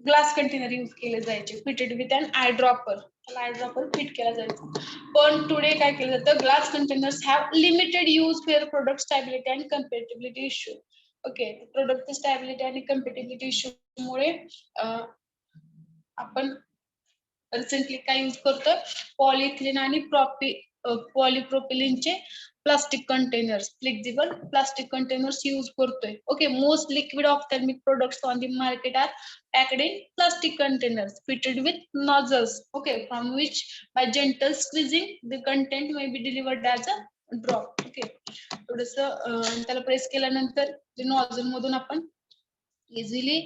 Speaker 2: ग्लास कंटेनर यूज केले जायचे fitted with an eye dropper. Eye dropper fit केला जायचा. पण टुडे काय केलं जातं, glass containers have limited use for product stability and compatibility issue. Okay, product stability आणि कम्पॅटिबिलिटी इश्यू मुळे आपण रिसेंटली काय यूज करतोय, पॉलिइथिलीन आणि पॉलिप्रोपिलिनचे plastic containers, flexible plastic containers use करतोय. Okay, most liquid ophthalmic products on the market are packed in plastic containers fitted with nozzles, okay, from which by gentle squeezing the content may be delivered as a drop. Okay, थोडस त्याला प्रेस केल्यानंतर नॉझल मधून आपण इझिली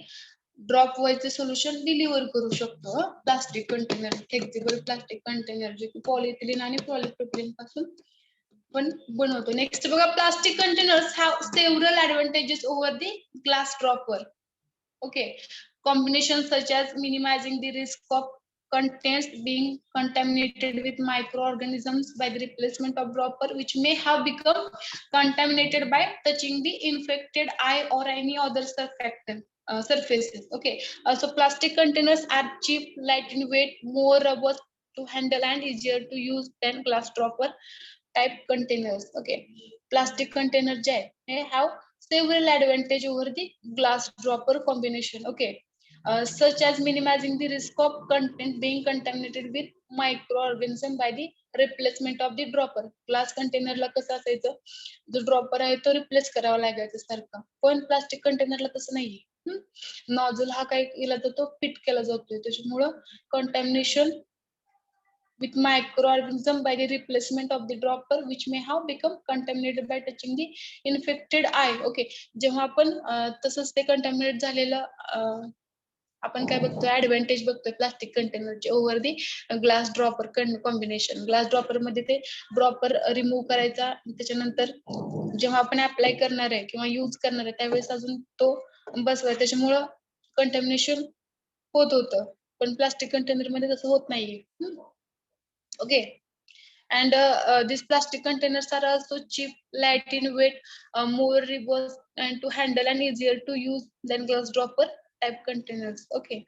Speaker 2: ड्रॉप व्हायचे सोल्युशन डिलिव्हर करू शकतो. Plastic container, flexible plastic container जे की पॉलिइथिलीन आणि पॉलिप्रोपिलीन पासून पण बनवतो. नेक्स्ट बघा, plastic containers have several advantages over the glass dropper. Okay, combinations such as minimizing the risk of contents being contaminated with microorganisms by the replacement of dropper which may have become contaminated by touching the infected eye or any other surfaces. Okay, so plastic containers are cheap, light in weight, more robust to handle and easier to use than glass dropper type containers. Okay, plastic container जे आहे have several advantage over the glass dropper combination. Okay, such as minimizing the risk of content being contaminated with microorganism by the replacement of the dropper. Glass container ला कसं असायचं, जो ड्रॉपर आहे तो रिप्लेस करावा लागायचा सारखा, पण प्लास्टिक कंटेनरला तसं नाहीये. नॉझल हा काय केला जातो, फिट केला जातोय, त्याच्यामुळं contamination with microorganism by the replacement of the dropper which may have become contaminated by touching the infected eye. Okay, जेव्हा आपण तसंच ते कंटॅमिनेट झालेलं आपण काय बघतोय, ऍडव्हान्टेज बघतोय प्लास्टिक कंटेनरचे over the glass dropper combination. Glass dropper मध्ये ते ड्रॉपर रिमूव्ह करायचा, त्याच्यानंतर जेव्हा आपण अप्लाय करणार आहे किंवा यूज करणार आहे त्यावेळेस अजून तो बसवाय, त्याच्यामुळं कंटॅमिनेशन होत होतं, पण प्लास्टिक कंटेनर मध्ये तसं होत नाहीये. Okay, and these plastic containers are also cheap, light in weight, more robust and to handle and easier to use than glass dropper type containers. Okay,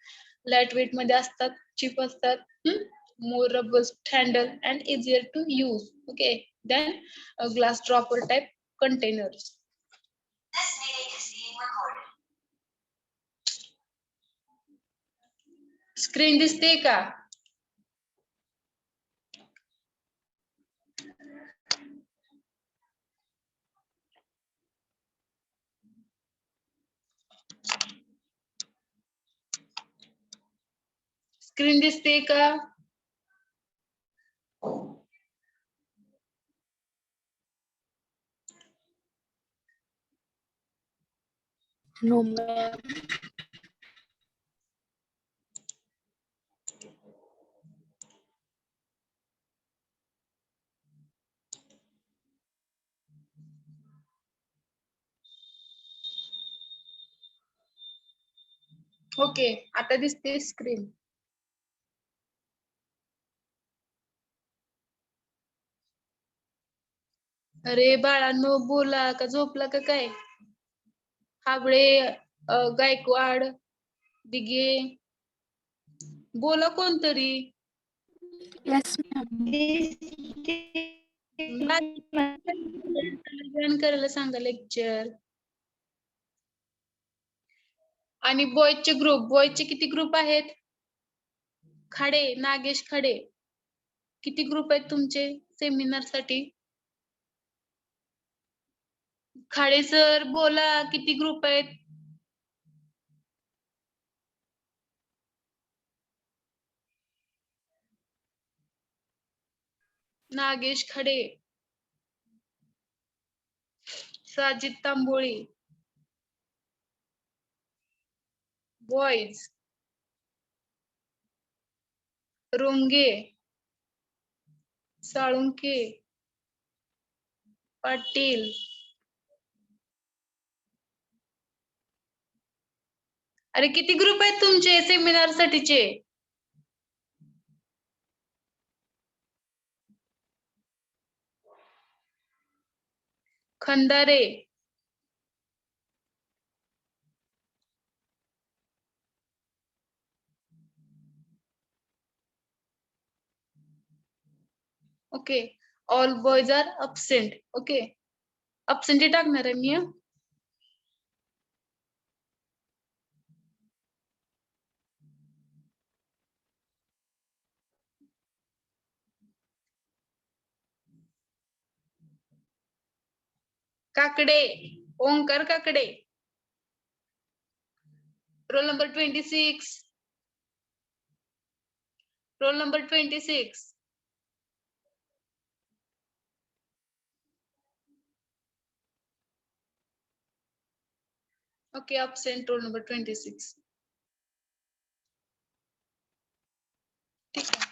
Speaker 2: lightweight मध्ये असतात, cheap असतात, more robust handle and easier to use. Okay, than glass dropper type containers. This meeting is being recorded. Screen दिसते का? स्क्रीन दिसते का?
Speaker 3: No, ma'am.
Speaker 2: ओके, आता दिसते स्क्रीन. अरे बाळांनो, बोला का झोपला का काय? हाबळे, गायकवाड, दिगे, बोला कोणतरी.
Speaker 3: Yes, ma'am.
Speaker 2: जॉईन करायला सांगा लेक्चर. आणि बॉयजचे किती ग्रुप आहेत? खडे, नागेश खडे, किती ग्रुप आहेत तुमचे सेमिनार साठी? खाडे सर बोला, किती ग्रुप आहेत? नागेश खडे, साजिद तांबोळी, बॉयज, रोंगे, साळुंके, पाटील, अरे किती ग्रुप आहेत तुमचे सेमिनार साठीचे? Khandare, okay, all boys are absent. Okay, absent टाकणार आहे मी. Kakade, Omkar Kakade. Roll number 26. Roll number 26. Okay, absent roll number 26. ठीक आहे.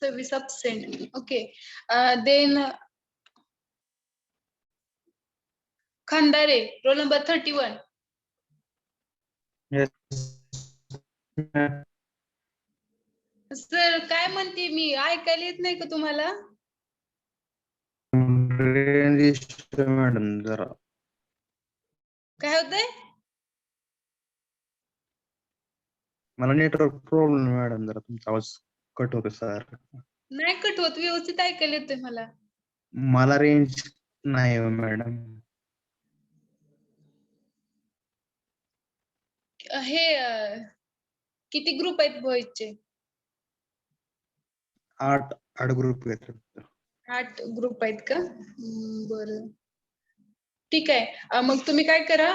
Speaker 2: Service absent. Okay. Then Khandare, roll number 31.
Speaker 4: Yes. ma'am.
Speaker 2: Sir काय म्हणते मी ऐकायला येत नाही का तुम्हाला?
Speaker 4: Range issue मॅडम जरा.
Speaker 2: काय होतंय?
Speaker 4: मला नेटवर्क प्रॉब्लेम मॅडम जरा तुमचा आवाज कट होतो सर.
Speaker 2: नाही कट होत, व्यवस्थित ऐकायला येतोय मला.
Speaker 4: मला रेंज नाही मॅडम.
Speaker 2: हे किती ग्रुप आहेत बॉईजचे?
Speaker 4: 8 ग्रुप आहेत.
Speaker 2: 8 ग्रुप आहेत का? बरं ठीक आहे. मग तुम्ही काय करा,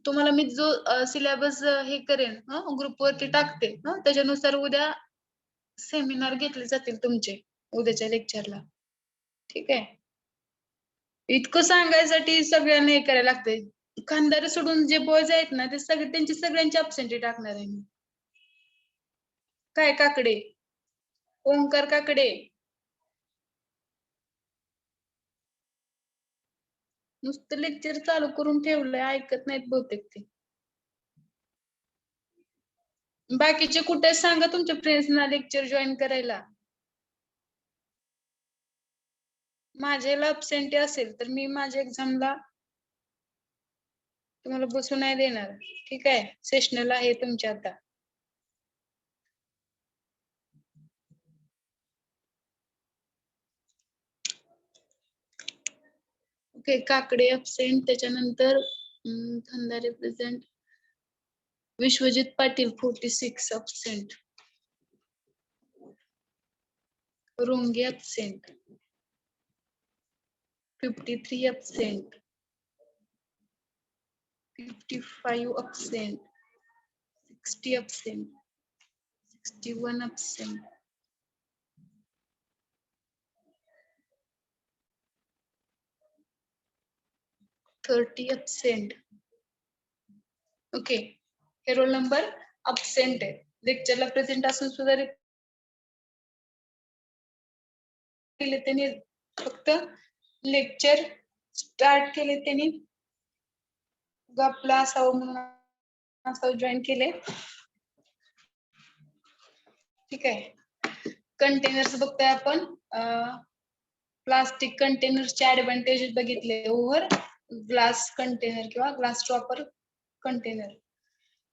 Speaker 2: तुम्हाला मी जो सिलेबस हे करेन ग्रुप वरती टाकते, त्याच्यानुसार उद्या सेमिनार घेतले जातील तुमचे उद्याच्या लेक्चरला. ठीक आहे. इतकं सांगायसाठी सगळ्यांना हे करायला लागतंय. खानदार सोडून जे बॉयज आहेत ना ते सगळे त्यांची सगळ्यांची अब्सेंटी टाकणार आहे मी. काय काकडे, ओंकार काकडे. नुसतं लेक्चर चालू करून ठेवलंय, ऐकत नाहीत बहुतेक ते. बाकीचे कुठे सांगा तुमच्या फ्रेंड्सना लेक्चर जॉईन करायला. माझ्याला अब्सेंटी असेल तर मी माझ्या एक्झामला तुम्हाला बसू नाही देणार. ठीक आहे. सेशनल आहे तुमच्या आता. Okay, Kakade absent. त्याच्यानंतर खंदारे प्रेझेंट. विश्वजित पाटील 46 अब्सेंट. रोंगे absent 53 absent, 55 absent, 60 absent, 61 absent, 30 absent. Okay, हे रोल नंबर absent आहे. लेक्चरला प्रेझेंट असून सुद्धा केले त्यांनी, फक्त लेक्चर स्टार्ट केले त्यांनी आपला असावं म्हणून जॉईन केले. ठीक आहे. कंटेनर्स बघतोय आपण. प्लास्टिक कंटेनर्सचे ऍडव्हान्टेजेस बघितले. ओव्हर ग्लास कंटेनर किंवा glass dropper container.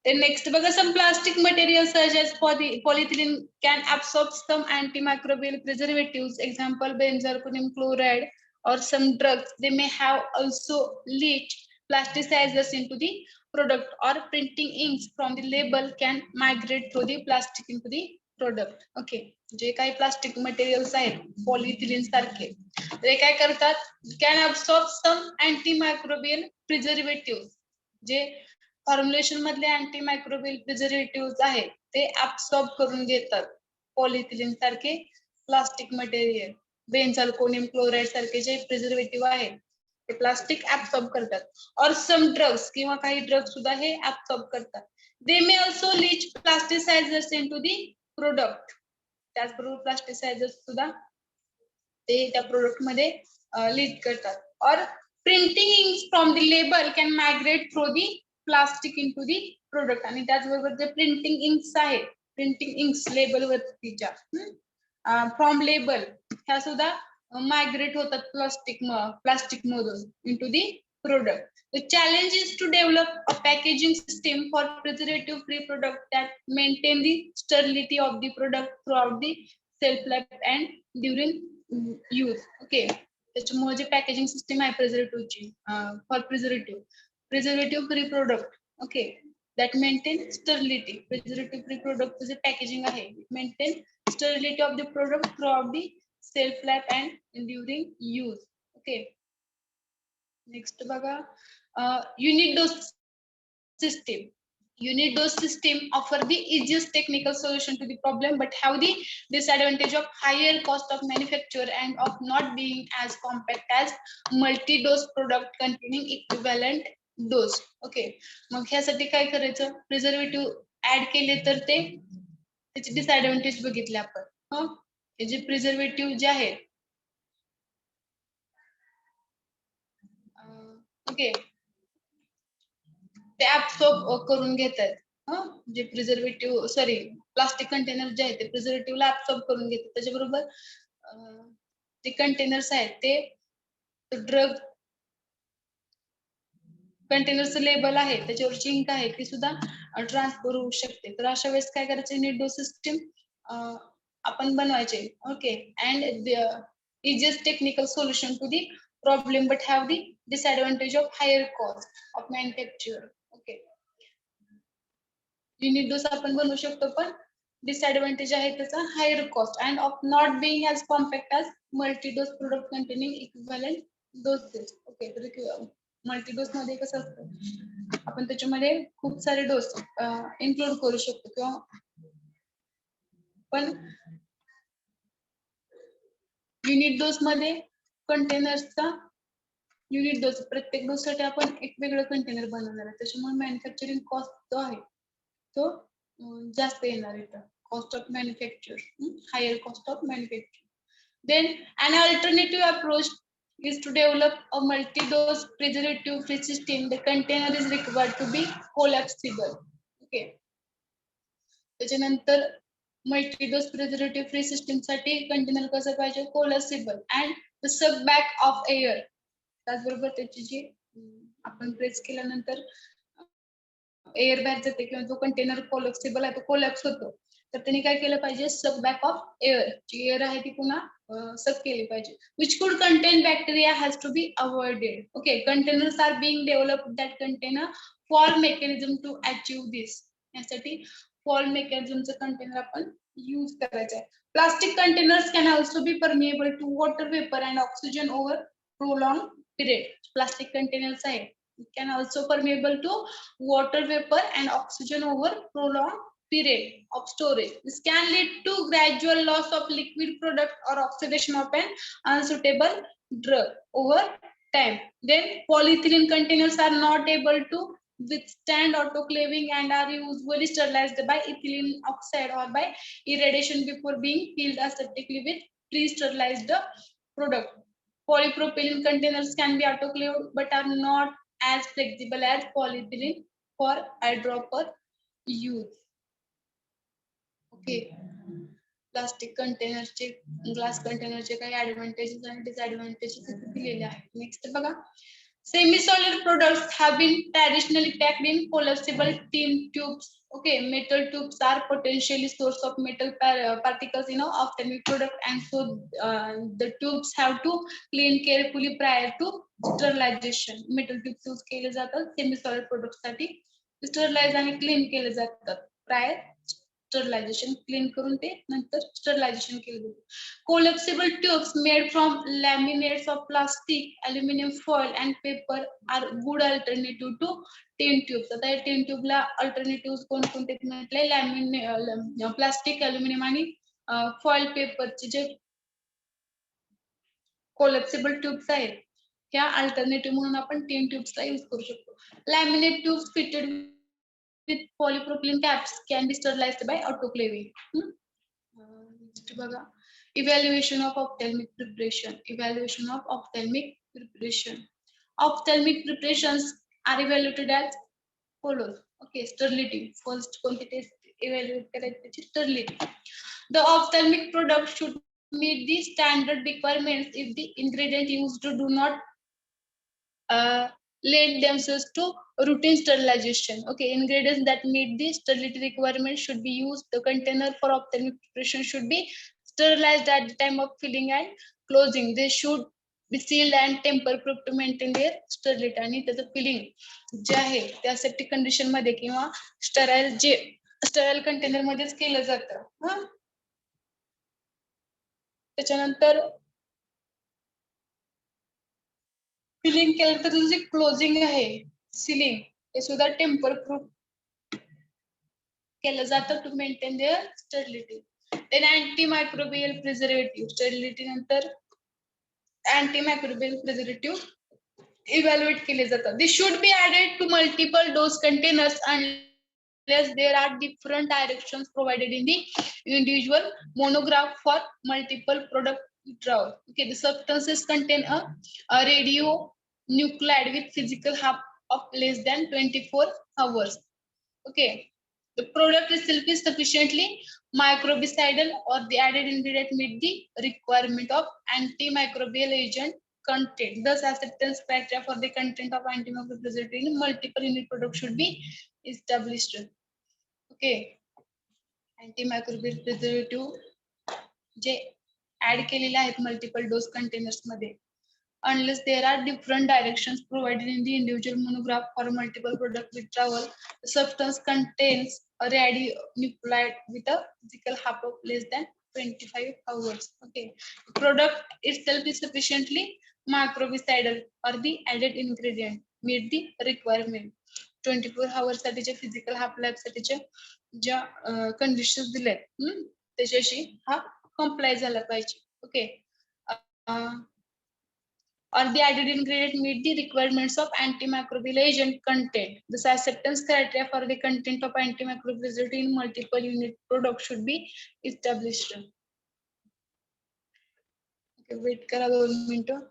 Speaker 2: Then next बघा, some plastic materials such as polyethylene can absorb some antimicrobial preservatives, example benzalkonium chloride, or some drugs. They may have also leached plasticizers into the product, or printing inks from the label can migrate through the plastic into the product. Okay, जे काही प्लास्टिक मटेरियल्स आहेत पॉलिथिलीन सारखे, ते काय करतात, can absorb some antimicrobial preservatives. जे फॉर्म्युलेशन मधले अँटीमायक्रोबियल प्रिझर्वेटिव्ह आहेत ते ऍब्सॉर्ब करून घेतात. पॉलिथिलीन सारखे प्लास्टिक मटेरियल, बेन्झाल्कोनियम क्लोराइड सारखे जे प्रिझर्वेटिव्ह आहेत ते प्लास्टिक ऍब्सॉर्ब करतात. और सम ड्रग्स किंवा काही ड्रग्स सुद्धा हे ऍब्सॉर्ब करतात. They may also leach plasticizers into the product. त्याचबरोबर प्लास्टिसायझर्स सुद्धा ते त्या प्रोडक्ट मध्ये लीच करतात. Or printing inks from the label can migrate through the plastic into the product. आणि त्याचबरोबर जे प्रिंटिंग इंक्स आहेत, प्रिंटिंग इंक्स लेबल वरतीच्या फ्रॉम लेबल, ह्या सुद्धा मायग्रेट होतात प्लास्टिक मधून into the product. The challenge is to develop a packaging system for preservative-free product that maintain the sterility of the product throughout the shelf life and during use. Okay, त्याच्यामुळे जे पॅकेजिंग सिस्टीम आहे प्रिझर्वेटिव्हची for preservative free product. Okay, that maintain sterility. Preservative free product जे packaging आहे, maintain sterility of the product throughout the shelf life and during use. Okay. Next बघा, unit dose system. Unit dose system offer the easiest technical solution to the problem, but have the disadvantage of higher cost of manufacture and of not being as compact as multi-dose product containing equivalent dose. Okay, मग ह्यासाठी काय करायचं, प्रिझर्वेटिव्ह ऍड केले तर ते त्याचे डिसएडव्हान्टेज बघितले आपण. हे जे प्रिझर्वेटिव्ह जे आहेत, ओके, ते ऍब्सॉर्ब करून घेतात. जे प्रिझर्वेटिव्ह सॉरी प्लास्टिक कंटेनर जे आहेत ते प्रिझर्वेटिव्हला ऍब्सॉर्ब करून घेतात. त्याच्याबरोबर जे कंटेनर्स आहेत ते ड्रग कंटेनरचं लेबल आहे, त्याच्यावर इंक आहे, ती सुद्धा ट्रान्सफर होऊ शकते. तर अशा वेळेस काय करायचं, युनिट डोस सिस्टीम आपण बनवायचे. Okay, and easiest technical solution to the problem but have the disadvantage of higher cost of manufacture. Okay, unit dose आपण बनवू शकतो, पण डिसएडव्हान्टेज आहे त्याचा higher cost and of not being as compact as multi dose product containing equivalent doses. Okay, तर मल्टी डोस मध्ये कसं असतं, आपण त्याच्यामध्ये खूप सारे डोस इन्क्लूड करू शकतो, किंवा पण युनिट डोस मध्ये कंटेनर्सचा युनिट डोस प्रत्येक डोस साठी आपण एक वेगळं कंटेनर बनवणार आहे, त्याच्यामुळे मॅन्युफॅक्चरिंग कॉस्ट जो आहे तो जास्त येणार आहे. Cost of manufacture, higher cost of manufacture. Then an alternative approach is to develop a multi-dose preservative-free system. The container is required to be collapsible. Okay. त्याच्यानंतर multi-dose preservative-free system साठी कंटेनर कसं पाहिजे, collapsible and the suck back of air. त्याचबरोबर त्याची जी आपण प्रेस केल्यानंतर एअर बॅग जाते, किंवा जो कंटेनर कोलॅप्सिबल आहे तो कोलॅप्स होतो, तर त्यांनी काय केलं पाहिजे, सक बॅक ऑफ एअर, जी एअर आहे ती पुन्हा सक केली पाहिजे. Which could contain bacteria has to be avoided. Okay, containers are being developed that container fall mechanism to achieve this. यासाठी फॉल मेकॅनिझमचं कंटेनर आपण यूज करायचं आहे. Plastic containers can also be permeable to water vapour and oxygen over prolong period. Plastic containers आहे, can also permeable to water vapor and oxygen over prolonged period of storage. This can lead to gradual loss of liquid product or oxidation of an unsuitable drug over time. Then polyethylene containers are not able to withstand autoclaving and are usually sterilized by ethylene oxide or by irradiation before being filled aseptically with pre-sterilized product. Polypropylene containers can be autoclaved but are not as flexible as polyethylene for eyedropper use. Okay, plastic कंटेनरचे, ग्लास कंटेनरचे काही ऍडव्हान्टेजेस आणि डिसएडव्हान्टेजेस दिलेले आहेत. नेक्स्ट बघा, semi-solid products have been traditionally packed in collapsible tin tubes. Okay, metal tubes are potentially source of metal particles in ophthalmic product, and so the tubes have to clean carefully prior to sterilization. Metal tubes use केले जातात सेमी सॉलिड प्रोडक्ट साठी, स्टरलाइज आणि क्लीन केले जातात प्रायर स्टरलायझेशन, क्लीन करून ते नंतर स्टरलायझेशन केले जाते. Collapsible tubes made from laminates of plastic, aluminum foil and paper are good alternative to tin tubes. आता या tin tube ला अल्टरनेटिव्ह कोणकोणते म्हटले, लॅमिनेट, प्लास्टिक, अल्युमिनियम आणि फॉइल पेपरचे जे कोलॅप्सिबल ट्यूब्स आहेत, त्या अल्टरनेटिव्ह म्हणून आपण tin ट्यूब्सला यूज करू शकतो. Laminate tubes fitted with polypropylene caps can be sterilized by autoclaving. बघा, evaluation of ophthalmic preparation. Evaluation of ophthalmic preparation. Ophthalmic preparations are evaluated as follows. Okay, sterility. First कोणती टेस्ट evaluate करायची, त्याची sterility. The ophthalmic product should meet the standard requirements if the ingredient used do not lend themselves to routine sterilization. Okay, ingredients that meet the sterility requirements should be used. The container for ophthalmic preparation should be sterilized at the time of filling and closing. They should be sealed and tamper proof to maintain their sterility. आणि त्याचं फिलिंग जे आहे ते असेप्टिक कंडिशन मध्ये किंवा स्टराईल कंटेनर मध्येच केलं जातं. त्याच्यानंतर फिलिंग केलं तर जे क्लोजिंग आहे सिलिंग हे सुद्धा टेम्पर प्रूफ केलं जातं to maintain their sterility. Then antimicrobial preservative. Sterility नंतर अँटीमायक्रोबियल प्रिझर्वेटिव्ह इव्हॅल्युएट केले जातात. This should be added to multiple dose containers unless there are different directions provided in the individual monograph for multiple product withdrawal. Okay, the substances contain a radionuclide with physical half of less than 24 hours. Okay, the product itself is sufficiently microbicidal or the added ingredient meet the requirement of antimicrobial agent content. Thus, acceptance criteria for the content of antimicrobial preservative in multiple unit product should be established. Okay, antimicrobial preservative जे ऍड केलेले आहेत मल्टिपल डोस कंटेनर्स मध्ये, unless there are different directions provided in the individual monograph for multiple product withdrawal, the substance contains a radionuclide with a physical half of less than 25 hours. Okay, the product itself is sufficiently microbicidal or the added ingredient meet the requirement. 24 hours साठीच्या फिजिकल हाफ लाईफ साठीच्या ज्या कंडिशन्स दिल्यात त्याच्याशी हा कंप्लाय झाला पाहिजे. Okay, or the added ingredient meet the requirements of antimicrobial agent content. This acceptance criteria for the content of antimicrobial preservative in multiple unit product should be established. Okay, wait करा 2 मिनिटं.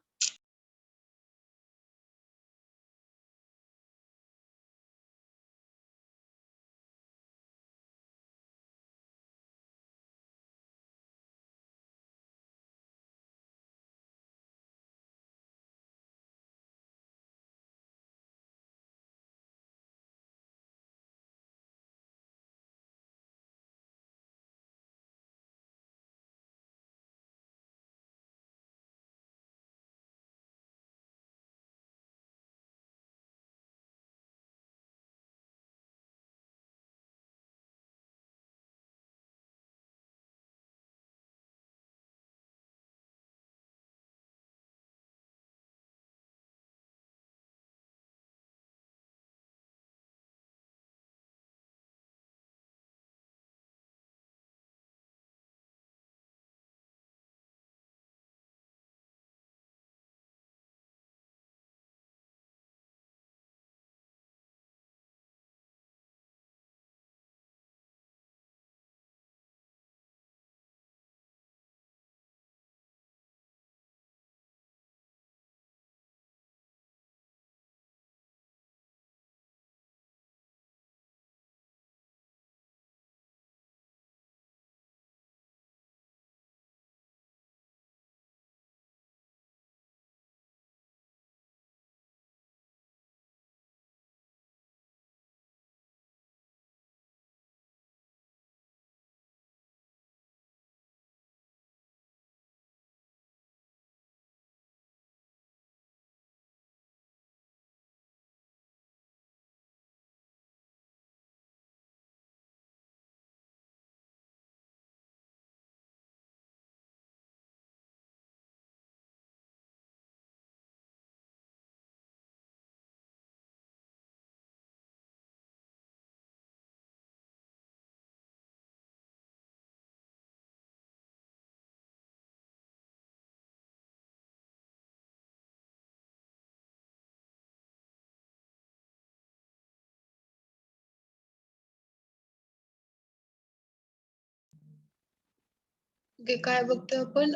Speaker 2: काय बघतोय आपण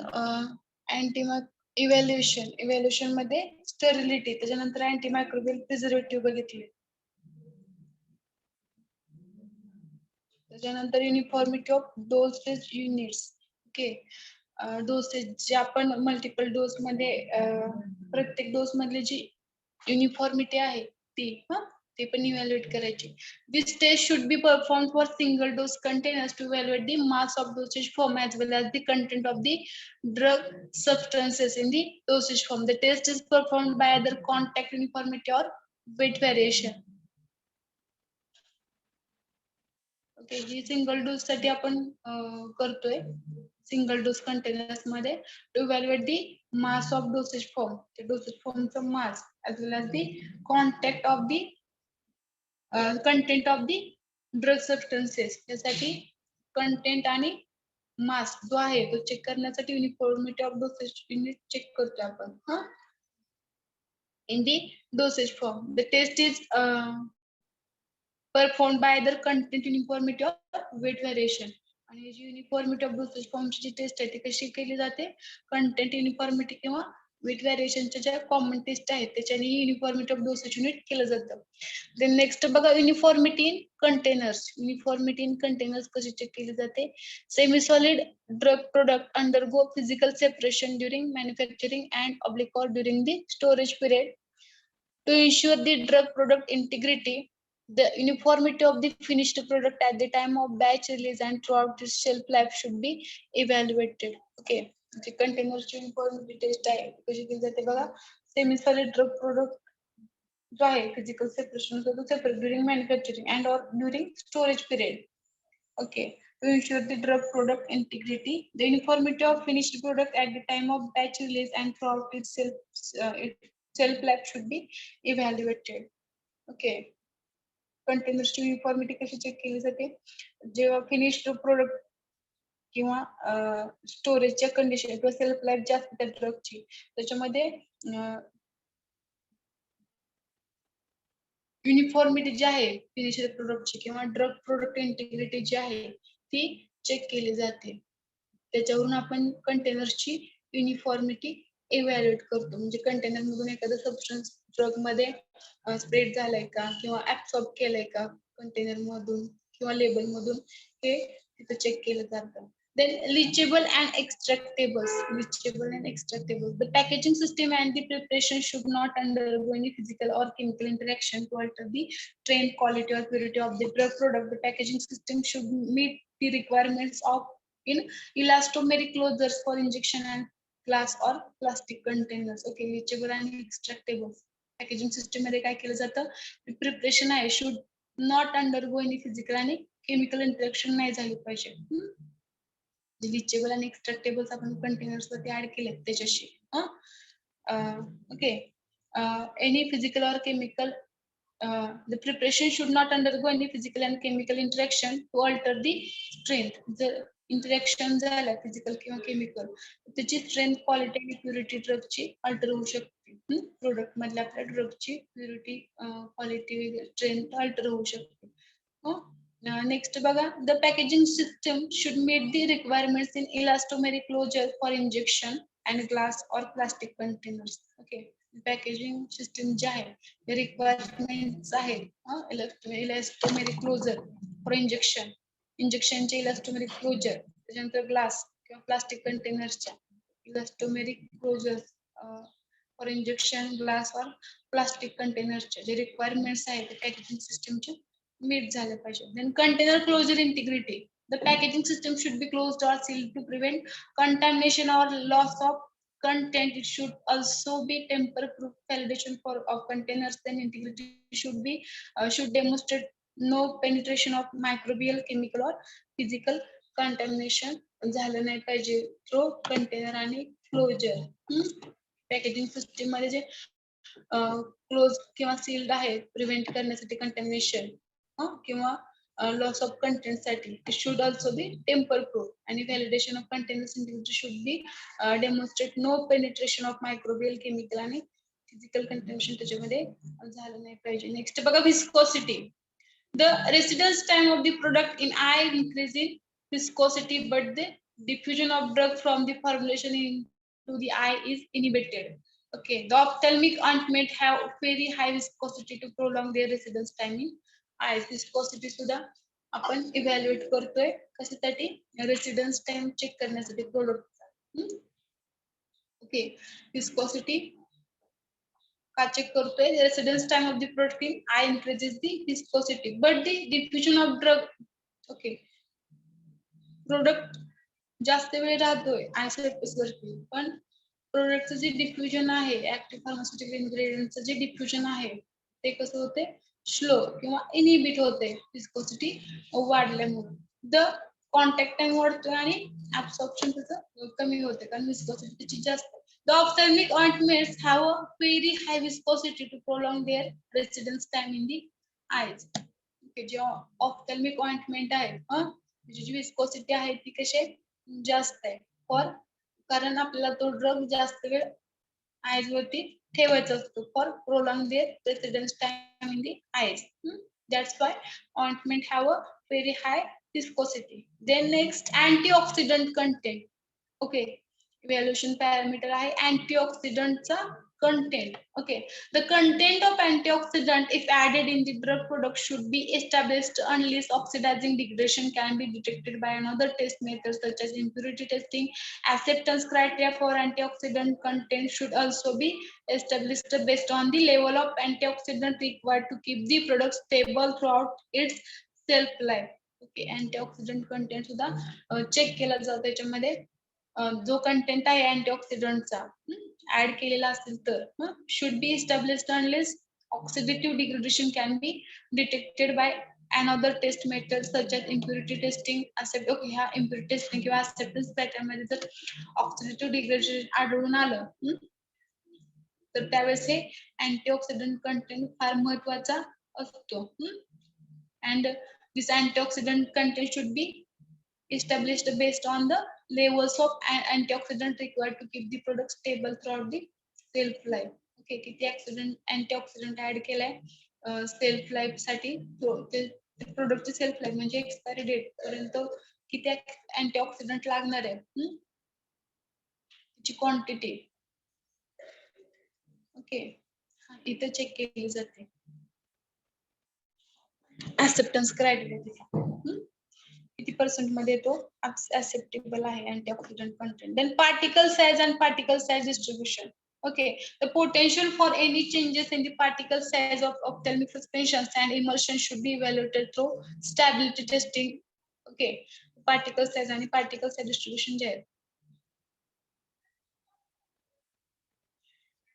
Speaker 2: इव्हॅल्युएशन मध्ये स्टरिलिटी, त्याच्यानंतर अँटीमायक्रोबियल प्रिझर्वेटिव्ह बघितले, त्याच्यानंतर uniformity of dosage units. Okay, dosage जे आपण मल्टिपल डोस मध्ये प्रत्येक डोस मधली जी युनिफॉर्मिटी आहे ती ते पण इव्हॅल्युएट करायचे. This test should be perform for single dose containers to evaluate the mass of dosage form as well as the content of the drug substances in the dosage form. The test is performed by either contact uniformity or weight variation. Okay, ही सिंगल डोस साठी आपण करतोय. सिंगल डोस कंटेनर्स मध्ये to evaluate the mass of dosage form, ते डोसेज फॉर्मचा mass as well as the contact of the content of the drug substances. यासाठी कंटेंट आणि मास जो आहे तो चेक करण्यासाठी uniformity of dosage unit check करतोय आपण. In the dosage form the test is performed by either content uniformity or weight variation. आणि जी युनिफॉर्मिटी ऑफ डोसेज फॉर्मची जी टेस्ट आहे ती कशी केली जाते, कंटेंट युनिफॉर्मिटी किंवा वेट व्हेरिएशनच्या ज्या कॉमन टेस्ट आहेत त्याच्याने युनिफॉर्मिटी ऑफ डोसेज युनिट केलं जातं. देन नेक्स्ट बघा uniformity in containers. Uniformity in containers कशी चेक केली जाते, semi solid drug product undergo physical separation during manufacturing and oblique or during the storage period to ensure the drug product integrity. The uniformity of the finished product at the time of batch release and throughout its shelf life should be evaluated. Okay, the containers uniformity test आहे कशी केली जाते बघा. सेमी सॉलिड ड्रग प्रोडक्ट जो आहे physical separation separate during manufacturing and or during storage period. Okay, to ensure the drug product integrity, the uniformity of finished product at the time of batch release and throughout its shelf life should be evaluated. Okay. कंटेनर्सची युनिफॉर्मिटी कशी चेक केली जाते, जेव्हा फिनिश्ड प्रोडक्ट किंवा स्टोरेजच्या कंडिशन किंवा सेल्फ लाईफ जास्त त्या ड्रगची त्याच्यामध्ये युनिफॉर्मिटी जी आहे फिनिश्ड प्रोडक्टची किंवा ड्रग प्रोडक्ट इंटिग्रिटी जी आहे ती चेक केली जाते. त्याच्यावरून आपण कंटेनर्सची युनिफॉर्मिटी इव्हॅल्युएट करतो. म्हणजे कंटेनर मधून एखादा सबस्टन्स ड्रग मध्ये स्प्रेड झालाय का किंवा ऍब्सॉर्ब केलाय का कंटेनर मधून किंवा लेबल मधून, हे तिथे चेक केलं जातं. Then leachable and extractables. Leachable and extractables. The packaging system and the preparation should not undergo any physical or chemical interaction to alter the strength, quality or purity of the drug product. The packaging system should meet the requirements of in elastomeric closures for injection and glass or plastic containers. Okay, leachable and extractables. Packaging system मध्ये काय केलं जातं, प्रिपरेशन आहे should not undergo any physical आणि केमिकल इंटरॅक्शन नाही झाली पाहिजे. लिचेबल आणि एक्स्ट्रॅक्टेबल्स आपण कंटेनर्स वरती ऍड केलेत त्याच्याशी. Okay, any physical or chemical the preparation should not undergo any physical and chemical interaction to alter the strength. जर इंटरॅक्शन झालं फिजिकल किंवा केमिकल त्याची स्ट्रेंथ, क्वालिटी आणि प्युरिटी ड्रगची अल्टर होऊ शकते. प्रोडक्ट मधल्या आपल्या ड्रगची प्युरिटी, क्वालिटी, स्ट्रेंथ अल्टर होऊ शकते. नेक्स्ट बघा, the packaging system should meet the requirements in elastomeric closure for injection and glass और plastic containers. Okay, packaging system जे आहे रिक्वायरमेंट्स आहेत इलास्टोमेरिक क्लोजर फॉर इंजेक्शन, इंजेक्शनचे इलास्टोमेरिक क्लोजर, त्याच्यानंतर ग्लास किंवा प्लास्टिक कंटेनर्सच्या elastomeric closure for injection, glass और प्लास्टिक कंटेनर्सच्या जे रिक्वायरमेंट्स आहेत पॅकेजिंग सिस्टमचे मीट झाले पाहिजे. Then container closure integrity. The packaging system should be closed or sealed to prevent contamination or loss of content. It should also be tamper-proof. Validation of containers then integrity should demonstrate no penetration of microbial, chemical or physical contamination झालं नाही पाहिजे थ्रू कंटेनर आणि क्लोजर. पॅकेजिंग सिस्टम मध्ये जे क्लोज किंवा सील्ड आहे प्रिव्हेंट करण्यासाठी कंटॅमिनेशन किंवा loss of content साठी it should also be tamper proof. आणि validation of containers integrity should be demonstrate no penetration of microbial, chemical आणि physical contamination त्याच्यामध्ये झालं नाही पाहिजे. नेक्स्ट बघा viscosity. The residence time of the product in eye increase in viscosity but the diffusion of drug from the formulation into the eye is inhibited. Okay, the ophthalmic ointment have very high viscosity to prolong their residence time in eyes. Viscosity सुद्धा आपण इव्हॅल्युएट करतोय कशासाठी, रेसिडेन्स टाइम चेक करण्यासाठी प्रोडक्टचा. ओके, विस्कोसिटी का चेक करतोय residence time of the product in I increases the viscosity but the diffusion of drug okay product जास्त वेळ राहतोय आय सरफेस वरती पण प्रोडक्टचं जे डिफ्युजन आहे ऍक्टिव्ह फार्मास्युटिकल इन्ग्रेडियंटचं जे डिफ्युजन आहे ते कसं होते स्लो किंवा इनहिबिट होते विस्कोसिटी वाढल्यामुळे द कॉन्टॅक्ट टाइम वाढतोय आणि ऍब्सॉर्प्शन त्याचं कमी होते कारण विस्कोसिटी त्याची जास्त The ophthalmic ointments have a very high viscosity to prolong their residence time in the eyes. Okay, जे ophthalmic ointment आहे त्याची जी विस्कोसिटी आहे ती कशी जास्त आहे फॉर कारण आपल्याला तो ड्रग जास्त वेळ आयज वरती ठेवायचा असतो for prolong their residence time in the eyes that's why ointment have a very high viscosity then next antioxidant content okay evaluation parameter आहे अँटीऑक्सिडंटचा content okay the content of antioxidant if added in the drug product should be established unless oxidizing degradation can be detected by another test method such as impurity testing acceptance criteria for antioxidant content should also be established based on the level of antioxidant required to keep the product stable throughout its shelf life okay antioxidant content सुद्धा चेक केला जातो त्याच्यामध्ये जो कंटेंट आहे अँटीऑक्सिडंटचा ऍड केलेला असेल तर should be established unless oxidative degradation can be detected by another test method such as impurity testing accept okay ह्या इम्प्युरिटी टेस्टिंग किंवा ऍक्सेप्टन्स पॅटर्न मध्ये जर ऑक्सिडेटिव्ह डिग्रेडेशन आढळून आलं तर त्यावेळेस हे अँटीऑक्सिडंट कंटेंट फार महत्वाचा असतो and this antioxidant content should be established based on the levels of antioxidant required to keep the product stable throughout the shelf life. Okay, किती antioxidant add केलाय shelf life साठी प्रोडक्टची सेल्फ लाईफ म्हणजे एक्सपायरी डेट पर्यंत किती अँटीऑक्सिडंट लागणार आहे त्याची क्वांटिटी ओके इथे चेक केली जाते ऍक्सेप्टन्स क्रायटेरिया किती पर्सेंट मध्ये तो acceptable आहे antioxidant content then particle size and particle size distribution okay the potential for any changes in the particle size of ophthalmic suspensions and emulsion should be evaluated through stability testing okay particle size आणि particle size distribution जे आहे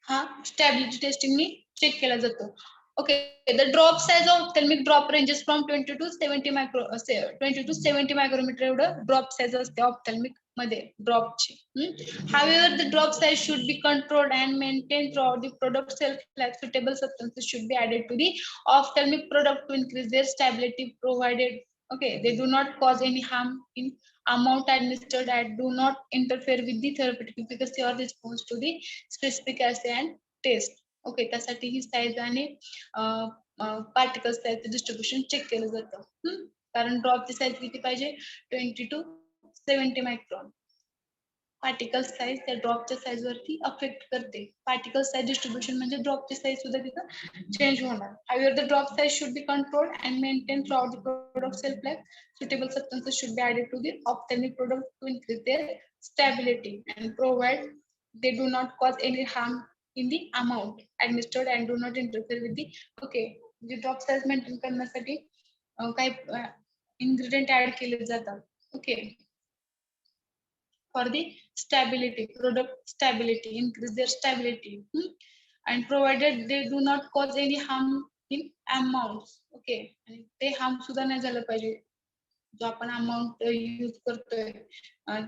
Speaker 2: हा stability testing नी चेक केला जातो okay the drop size of ophthalmic drop ranges from 20 to 70 micro 20 to 70 micrometer एवढं drop size असते ophthalmic मध्ये drop ची however the drop size should be controlled and maintained throughout the product shelf life suitable substances should be added to the ophthalmic product to increase their stability provided okay they do not cause any harm in amount administered and do not interfere with the therapeutic efficacy or response to the specific assay and test okay त्यासाठी ही साईज आणि पार्टिकल साईज डिस्ट्रीब्युशन चेक केलं जातं कारण ड्रॉपची साईज किती पाहिजे 20 to 70 मायक्रॉन पार्टिकल साईज त्या ड्रॉपच्या साईज वरती अफेक्ट करते पार्टिकल साईज डिस्ट्रीब्युशन म्हणजे ड्रॉपची साईज सुद्धा तिथं चेंज होणार however the drop size should be controlled and maintained throughout the product shelf life suitable substances should be added to the ophthalmic product to increase their stability and provide they do not cause any harm in the amount administered and do not interfere with the okay the drop size maintain करण्यासाठी काही ingredient add केले जातात okay for the stability product stability increase their stability and provided they do not cause any harm in amounts okay आणि ते harm सुद्धा नाही झालं पाहिजे जो आपण अमाउंट यूज करतोय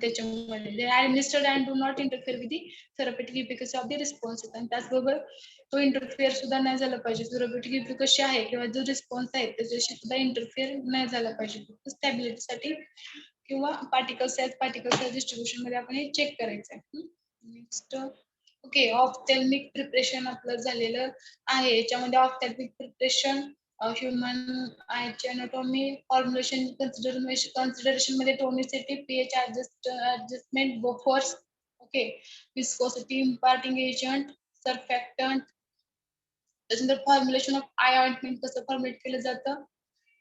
Speaker 2: त्याच्यामध्ये they are administered and do not interfere with the therapeutic efficacy of the response आणि त्याचबरोबर तो इंटरफेअर सुद्धा नाही झाला पाहिजे therapeutic efficacy आहे किंवा जो रिस्पॉन्स आहे त्याच्याशी सुद्धा इंटरफेअर नाही झाला पाहिजे स्टॅबिलिटी साठी किंवा पार्टिकल साईज डिस्ट्रीब्युशन मध्ये आपण हे चेक करायचं आहे नेक्स्ट ओके ऑफ्थॅल्मिक प्रिपरेशन आपलं झालेलं आहे याच्यामध्ये ऑफ्थॅल्मिक प्रिपरेशन ह्युमन आयची अनाटॉमी फॉर्म्युलेशन कन्सिडरेशन मध्ये tonicity pH adjustment buffers okay viscosity imparting agent surfactant त्याच्यानंतर फॉर्म्युलेशन ऑफ आय ऑइंटमेंट कसं फॉर्म्युलेट केलं जातं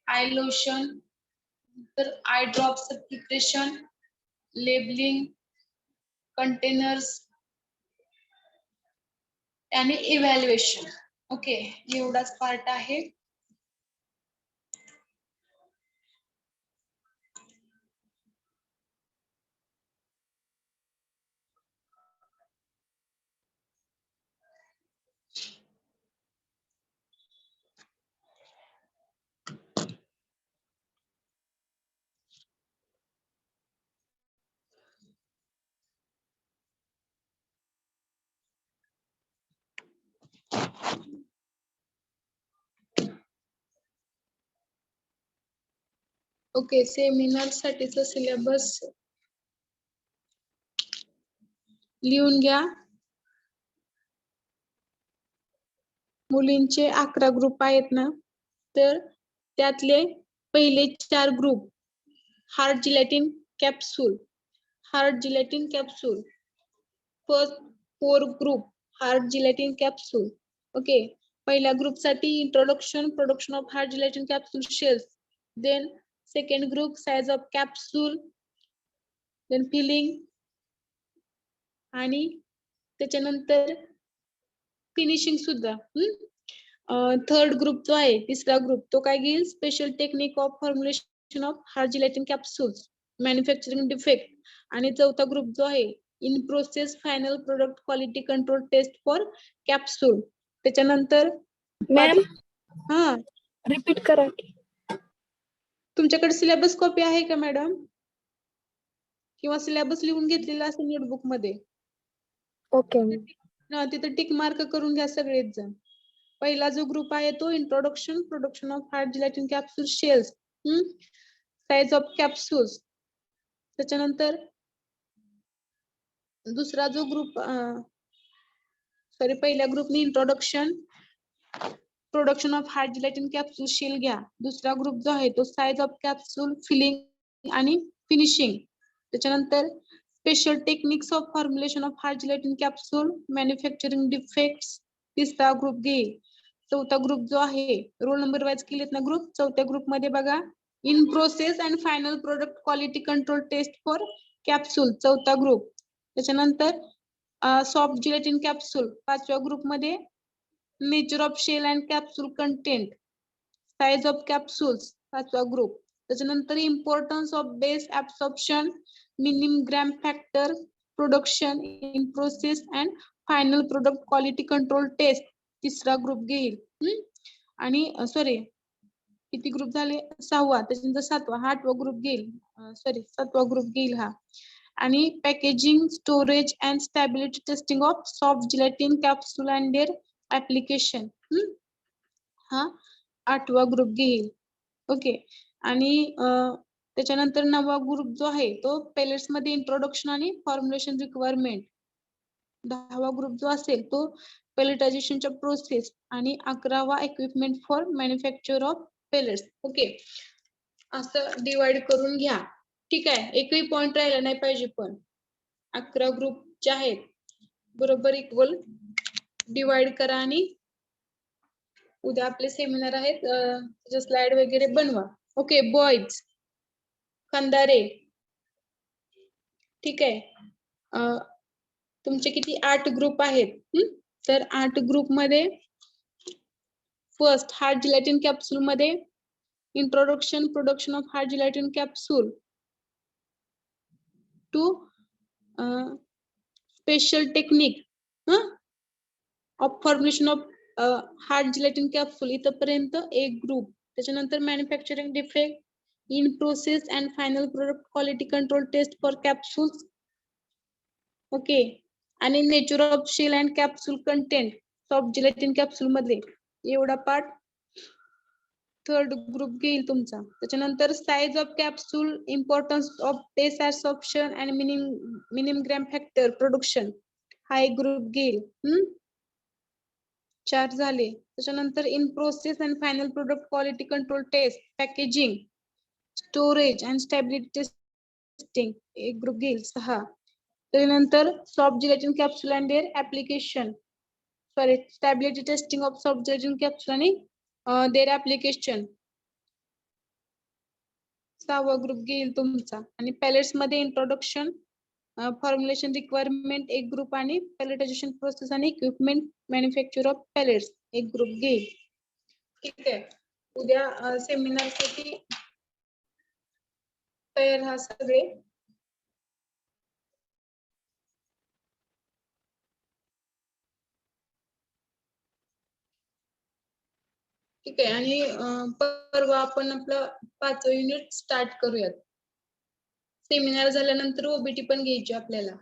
Speaker 2: आय लोशन तर eye drops preparation labelling containers आणि इव्हॅल्युएशन. ओके, एवढाच पार्ट आहे. ओके, सेमिनार साठीचा सिलेबस लिहून घ्या. मुलींचे 11 ग्रुप आहेत ना, तर त्यातले पहिले 4 group hard gelatin capsule, hard gelatin capsule. First 4 group hard gelatin capsule. Okay, पहिल्या ग्रुप साठी introduction production of hard gelatin capsule shells, then second group size of capsule, then filling, आणि त्याच्यानंतर फिनिशिंग सुद्धा. थर्ड ग्रुप जो आहे, तिसरा ग्रुप, तो काय घेईल, special technique of formulation of hard gelatin capsules, manufacturing defect. आणि चौथा ग्रुप जो आहे, in process final product quality control test for capsule. त्याच्यानंतर
Speaker 3: मॅम
Speaker 2: हा,
Speaker 3: रिपीट करा की.
Speaker 2: तुमच्याकडे सिलेबस कॉपी आहे का मॅडम, किंवा सिलेबस लिहून घेतलेला असेल नोटबुक मध्ये?
Speaker 3: ओके
Speaker 2: तिथे टिक मार्क करून घ्या सगळेच जण. पहिला जो ग्रुप आहे तो introduction production of hard gelatin capsule shells, size of capsules. त्याच्यानंतर दुसरा जो ग्रुप, पहिल्या ग्रुपने introduction production of hard gelatin capsule shell घ्या. दुसरा ग्रुप जो आहे तो साइज ऑफ कॅप्सूल, फिलिंग आणि फिनिशिंग. त्याच्यानंतर special techniques of formulation of hard gelatin capsule, manufacturing defects. तिसरा ग्रुप घेईल. चौथा ग्रुप जो आहे, रोल नंबर वाईज केलेत ना ग्रुप, चौथ्या ग्रुप मध्ये बघा, in process and final product quality control test for capsule, चौथा ग्रुप. त्याच्यानंतर सॉफ्ट जिलेटिन कॅप्सूल, पाचव्या ग्रुप मध्ये nature of shell and capsule content, size of capsules, पाचवा ग्रुप. त्याच्यानंतर importance of base absorption, minimum gram factor, production in process and final product quality control test, तिसरा ग्रुप घेईल. आणि किती ग्रुप झाले, 6वा. त्याच्यानंतर 7वा, 8वा ग्रुप घेईल, 7वा ग्रुप घेईल हा. आणि packaging, storage and stability testing of soft gelatin capsule and their application, हा 8वा ग्रुप घेईल. ओके, आणि त्याच्यानंतर 9वा ग्रुप जो आहे तो पेलेट्स मध्ये इंट्रोडक्शन आणि फॉर्म्युलेशन रिक्वायरमेंट. 10वा ग्रुप जो असेल तो पेलेटायझेशनच्या प्रोसेस, आणि 11वा equipment for manufacture of pellets. Okay, असं डिवाइड करून घ्या. ठीक आहे, एकही पॉइंट राहिला नाही पाहिजे. पण 11 ग्रुप जे आहेत बरोबर इक्वल डिवाइड करा, आणि उद्या आपले सेमिनार आहेत, त्याचे स्लाइड वगैरे बनवा. ओके बॉयज, खंदारे, ठीक आहे. तुमचे किती, 8 ग्रुप आहेत. तर 8 ग्रुप मध्ये फर्स्ट हार्ड जिलेटिन कॅप्सूल मध्ये introduction production of hard gelatin capsule to special technique of formulation of hard gelatin capsule, इथपर्यंत एक ग्रुप. त्याच्यानंतर manufacturing defect, in process and final product quality control test for capsules. Okay, आणि nature of shell and capsule content soft gelatin capsule मधले एवढा पार्ट थर्ड ग्रुप घेईल तुमचा. त्याच्यानंतर size of capsule, importance of base absorption and minimum gram factor, production, हा एक ग्रुप घेईल. 4 झाले. त्याच्यानंतर in process and final product quality control test, packaging, storage and stability testing, एक ग्रुप घेईल. 6. त्यानंतर soft gelatin capsule and their application, stability testing of soft gelatin capsule आणि देअर ऍप्लिकेशन, 6वा ग्रुप घेईल तुमचा. आणि पॅलेट्स मध्ये इंट्रोडक्शन फॉर्म्युलेशन रिक्वायरमेंट एक ग्रुप आणि पॅलेटायझेशन प्रोसेस आणि इक्विपमेंट मॅन्युफॅक्चर ऑफ पॅलेट्स एक ग्रुप घेईल. ठीक आहे. उद्या सेमिनार साठी तयार हा सगळे. ठीक आहे. आणि परवा आपण आपलं 5वं युनिट स्टार्ट करूयात. सेमिनार झाल्यानंतर ओबीटी पण घ्यायची आपल्याला.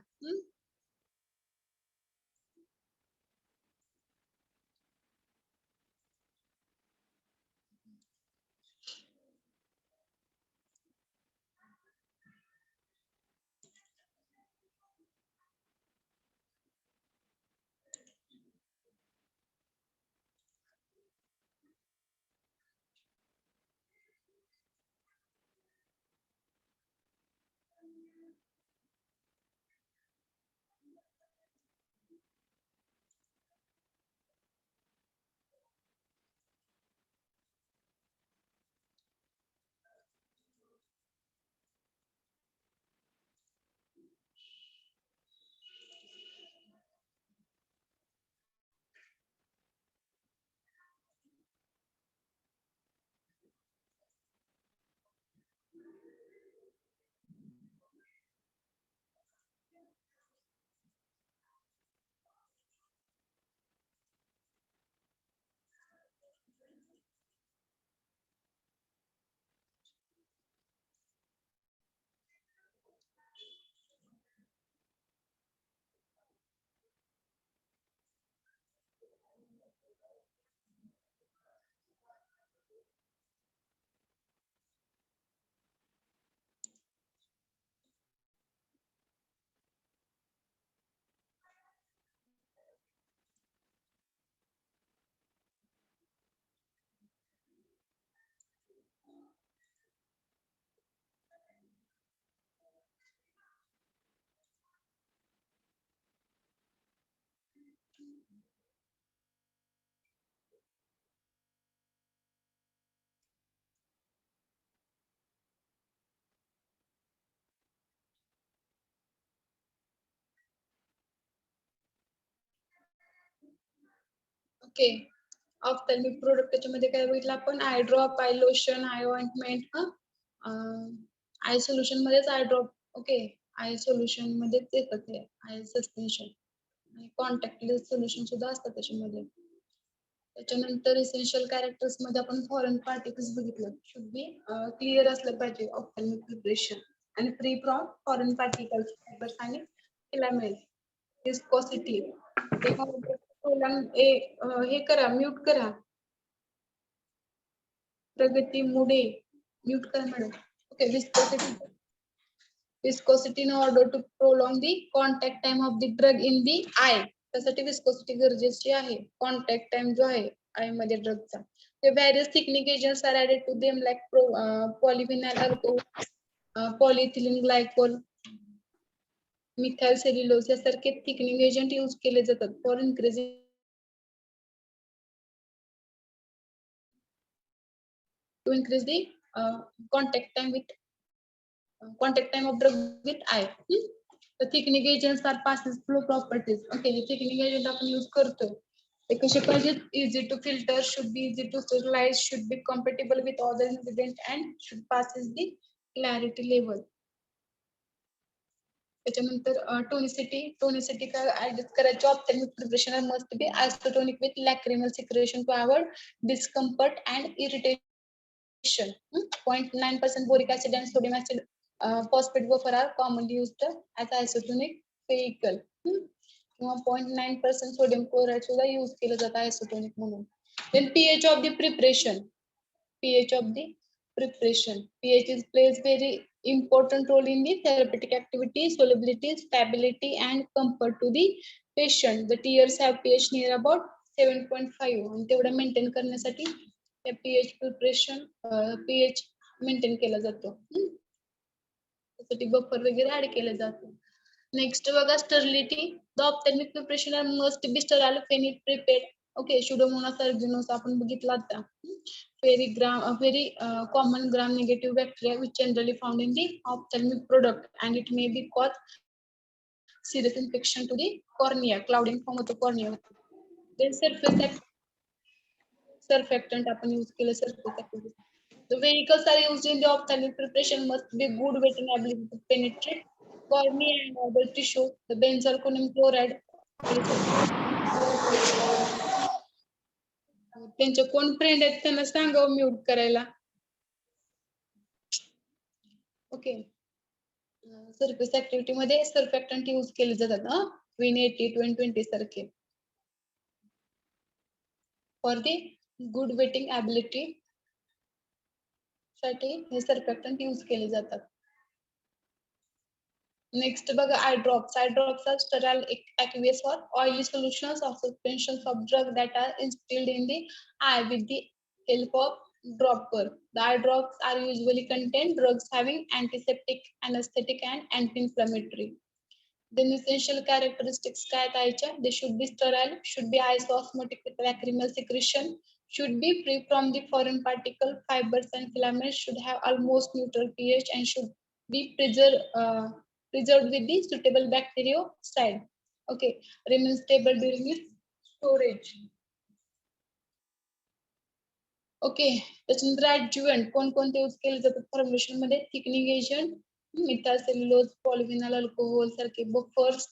Speaker 2: ओके. ऑफ्थॅल्मिक प्रोडक्ट त्याच्यामध्ये काय बघितलं आपण? Eye drop, eye lotion, eye ointment, eye solution मध्येच eye drop. Okay. Eye solution मध्येच येतात ते आय सस्पेन्शन आणि कॉन्टॅक्ट लेन्स सोल्युशन सुद्धा असतात त्याच्यामध्ये. त्याच्यानंतर इसेन्शियल कॅरेक्टर्स मध्ये आपण फॉरेन पार्टिकल्स बघितलं. शुड बी क्लिअर असलं पाहिजे ऑफ्थॅल्मिक प्रिपरेशन आणि free from foreign particles, fibres आणि फिलामेंट. विस्कोसिटी हे करा, म्यूट करा. प्रगती मुडे म्यूट करा madam. Okay. Viscosity in order to prolong the contact time of the drug in the eye. त्यासाठी विस्कोसिटी गरजेची आहे. कॉन्टॅक्ट टाइम जो आहे आय मध्ये ड्रगचा. The various thickening agents are added to them like polyvinyl alcohol, polyethylene glycol, methyl cellulose यासारखे thickening agent यूज केले जातात for increasing to increase the contact time of drug with eye. The thickening agents are passes flow properties. Okay, हे thickening agent आपण यूज करतो. ते कसे पाहिजे? Easy to filter, should be easy to sterilize, should be compatible with other ingredients and should passes the clarity level. त्याच्यानंतर टोनिसिटी काय ऍडजस्ट करायची? Ophthalmic preparation must be isotonic with lacrimal secretion to avoid discomfort and irritation. 0.9% boric acid and sodium acid phosphate buffer are commonly used as isotonic vehicle. किंवा 0.9% sodium chloride सुद्धा यूज केलं जातं आयसोटोनिक म्हणून. Then pH of the preparation. pH of the preparation. pH plays very important role in the therapeutic activity, solubility, stability, and comfort to the patient. The tears have pH near about 7.5 आणि तेवढं मेंटेन करण्यासाठी pH preparation pH मेंटेन केला जातो. त्यासाठी बफर वगैरे ऍड केलं जातं. नेक्स्ट बघा sterility. The ophthalmic preparation must be sterile when it prepared. Okay. Pseudomonas aeruginosa आपण बघितला आता. Very common gram negative bacteria which generally found in the ophthalmic product and it may be cause serious infection to the cornea, clouding form होतो cornea. Then surfactant आपण use केलं surfactant. The vehicles are used in the ophthalmic preparation must be good wetting ability to penetrate cornea and other tissue. The benzalkonium chloride. त्यांचे कोण फ्रेंड आहेत त्यांना सांगावं म्यूट करायला. ओके. सरफेस ऍक्टिव्हिटी मध्ये सर्फॅक्टंट यूज केले जातात Win 80 2020 सारखे for the good wetting ability साठी हे सर्फॅक्टंट यूज केले जातात. नेक्स्ट बघा eye drops are sterile aqueous or oily solutions or suspensions of drug that are instilled in the eye with the help of dropper. The eye drops are usually contain drugs having antiseptic, anesthetic and anti-inflammatory. Then essential characteristics काय आहेत आईच्या? They should be sterile, should be isosmotic with lacrimal secretion, should be free from the foreign particle, fibers and filaments, should have almost neutral pH and should be preserved with the suitable bactericide. Okay, remain stable during its storage. Okay त्याच्यानंतर ऍडज्युएंट कोणकोणते यूज केले जातात फॉर्म्युलेशन मध्ये thickening agent methyl cellulose polyvinyl alcohol सारखे buffers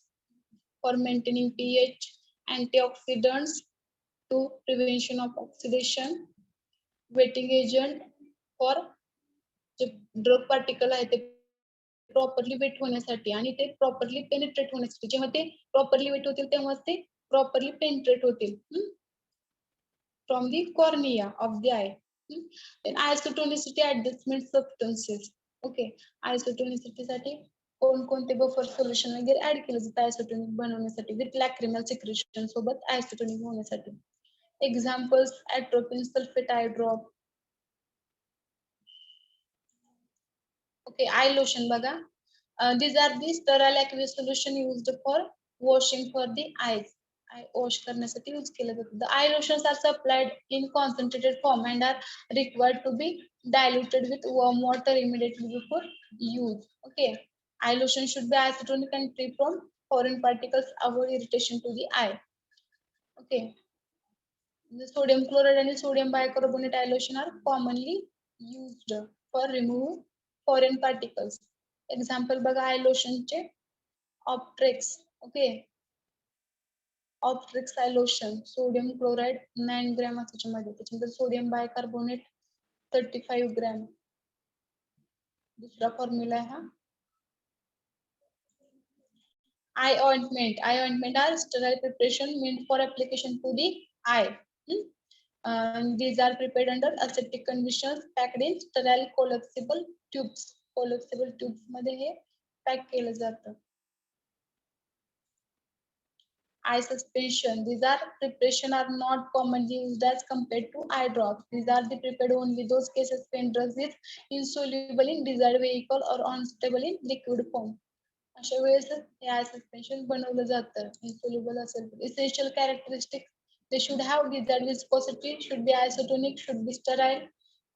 Speaker 2: for maintaining pH antioxidants to prevention of oxidation wetting agent for जे ड्रग पार्टिकल आहे ते प्रॉपरली वेट होण्यासाठी आणि ते प्रॉपरली पेनिट्रेट होण्यासाठी जेव्हा ते प्रॉपरली वेट होतील तेव्हा ते प्रॉपरली पेनिट्रेट होतील from the cornea of the eye. Then isotonicity adjustment substances. Okay, isotonicity साठी कोणकोणते बफर सोल्युशन वगैरे ऍड केले जातात आयसोटोनिक बनवण्यासाठी विथ लॅक्रिमल सिक्रेशन सोबत आयसोटोनिक होण्यासाठी. Examples atropine sulphate eye drop. Okay eye lotion बघा. These are the sterile aqueous solution used for washing for the eyes. I wash करण्यासाठी यूज केलं जातं. The eye lotions are supplied in concentrated form and are required to be diluted with warm water immediately before use. Okay, eye lotion should be isotonic and free from foreign particles, avoid irritation to the eye. Okay, the sodium chloride and sodium bicarbonate eye lotion are commonly used for remove foreign particles. Example बघा eye lotion चे Optrex. Okay, Optrex eye lotion sodium chloride 9 gram त्याच्यामध्ये त्याच्यानंतर सोडियम बायकार्बोनेट 35 ग्रॅम. दुसरा फॉर्म्युला आहे हा. Eye ointment are sterile preparation meant for application to the eye. These are prepared under aseptic conditions packed in sterile collapsible tubes. Collapsible tubes मध्ये हे पॅक केलं जातं. Eye suspension. These are preparation are not commonly used as compared to eye drops. These are the prepared only those cases when drugs is insoluble in desired vehicle or unstable in liquid form. अशा वेळेस हे eye suspension बनवलं जातं insoluble असेल. Essential characteristics. They should have desired viscosity, should be isotonic, should be sterile.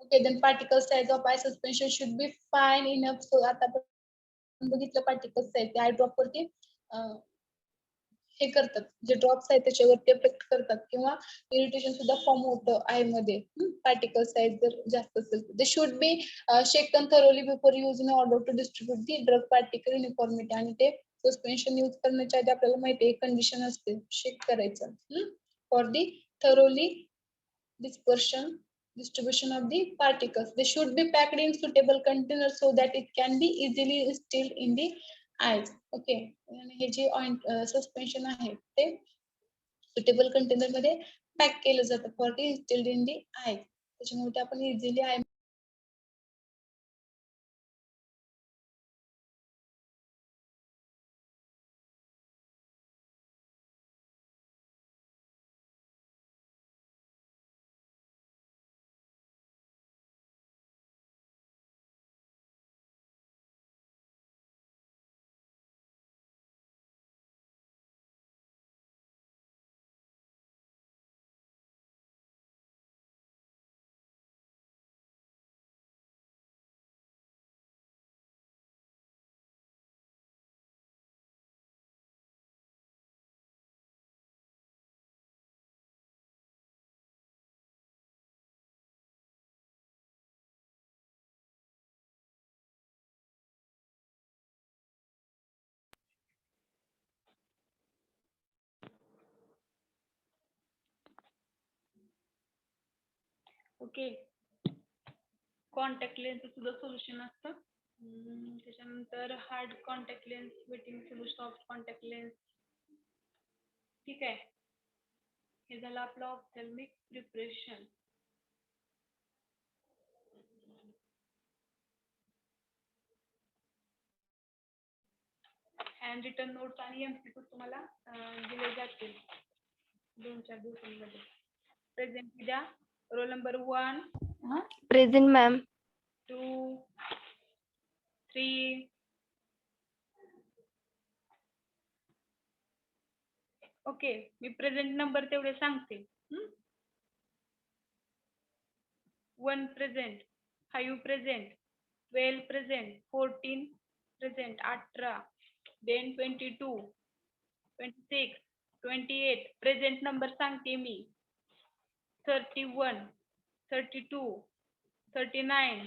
Speaker 2: Okay, then particle size of eye suspension should be fine enough. So आता आपण बघितलं particle size eye drop वरती हे करतात जे ड्रॉप्स आहेत त्याच्यावरती इफेक्ट करतात किंवा इरिटेशन सुद्धा फॉर्म होतं आय मध्ये पार्टिकल साइज जर जास्त असेल. They should be shaken thoroughly before use in order to distribute the drug particle uniformity. आणि ते सस्पेन्शन यूज करण्याच्या आधी आपल्याला माहिती आहे कंडिशन असते शेक करायचं for the thoroughly dispersion distribution of the particles. They should be packed in suitable containers so that it can be easily instilled in the eyes. Okay, आणि हे जे सस्पेन्शन आहे ते सुटेबल कंटेनर मध्ये पॅक केलं जातं for the instilled in the eye. त्याच्यामुळे आपण easily eye
Speaker 1: okay. Contact lens सुद्धा सोल्युशन असतं. त्याच्यानंतर hard contact lens, wetting solution, soft contact lens. ठीक आहे. हे झालं आपलं ophthalmic preparation. Hand written notes आणि एमसीक्यू तुम्हाला दिले जातील 2-4 दिवसांमध्ये. प्रेझेंट द्या. Roll number 1,
Speaker 3: present ma'am.
Speaker 1: 2, 3. Okay. मी प्रेझेंट नंबर तेवढे सांगते. 1 present, 5 present, 12 present, 14 present, 18, then 22, 26, 28. Present number सांगते मी. 31, 32, 39,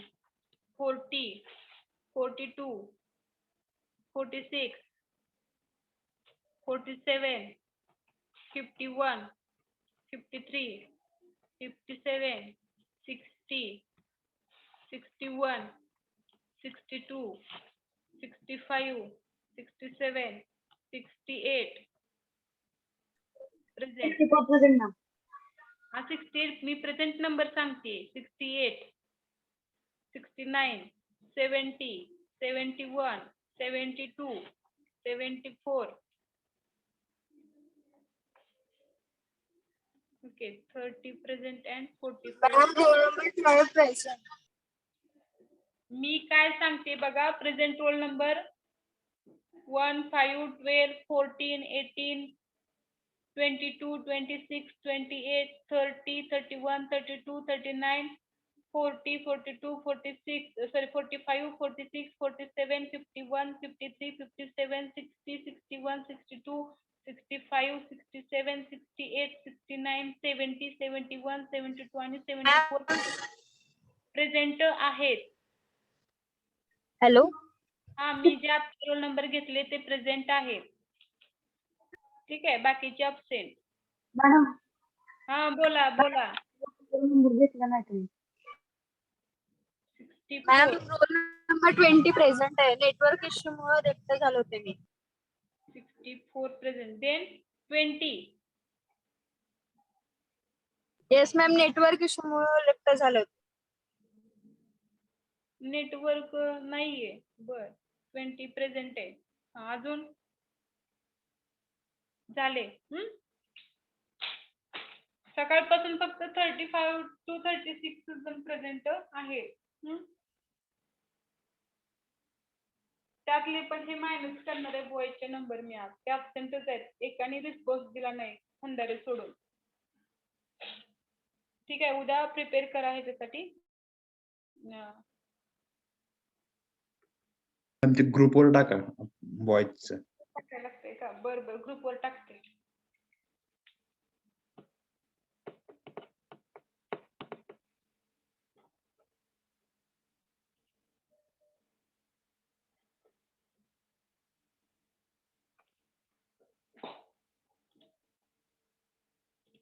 Speaker 1: 40, 42, 46, 47, 51, 53, 57, 60, 61, 62, 65, 67, 68. प्रेझेंट. हा 68 मी प्रेझेंट नंबर सांगते. 68, 69, 70, 71, 72, 74. ओके. 30 present and 45. मी काय सांगते बघा. प्रेझेंट रोल नंबर 1, 5, 12, 14, 18, 22, 26, 28, 30, 31, 32, 39, 40, 42, 46, 45, 46, 47, 51, 53, 57, 60, 61, 62, 65, 67, 68, 69, 70, 71, 72 आणि 74 प्रेझेंट आहेत.
Speaker 3: हॅलो.
Speaker 1: हा, मी जे रोल नंबर घेतले ते प्रेझेंट आहेत. ठीक आहे. बाकीचे अब्सेंट.
Speaker 5: मॅडम
Speaker 1: हा, बोला बोला.
Speaker 5: नंबर घेतला नाही तुम्ही.
Speaker 3: मॅम
Speaker 1: 64,
Speaker 3: रोल नंबर 20 प्रेझेंट आहे. नेटवर्क इश्यू मुळे रिक्त झाले होते मी.
Speaker 1: 64 present. Then 20.
Speaker 3: Yes ma'am, network issue मुळे रिक्त झाले होते.
Speaker 1: नेटवर्क नाहीये. बर. 20 प्रेझेंट आहे. हा, अजून झाले. सकाळपासून फक्त 35 to 36 जण प्रेझेंट आहे. त्यातले पण हे मायनस करणारे बॉयचे नंबर मी आज. ते अब्सेंटच आहेत. एकाने रिस्पॉन्स दिला नाही, खंदारे सोडून. ठीक आहे. उद्या प्रिपेअर करा ह्याच्यासाठी.
Speaker 4: ते ग्रुपवर टाका बॉयजचं.
Speaker 1: टाकायला लागतंय का? बरं ग्रुपवर टाकते.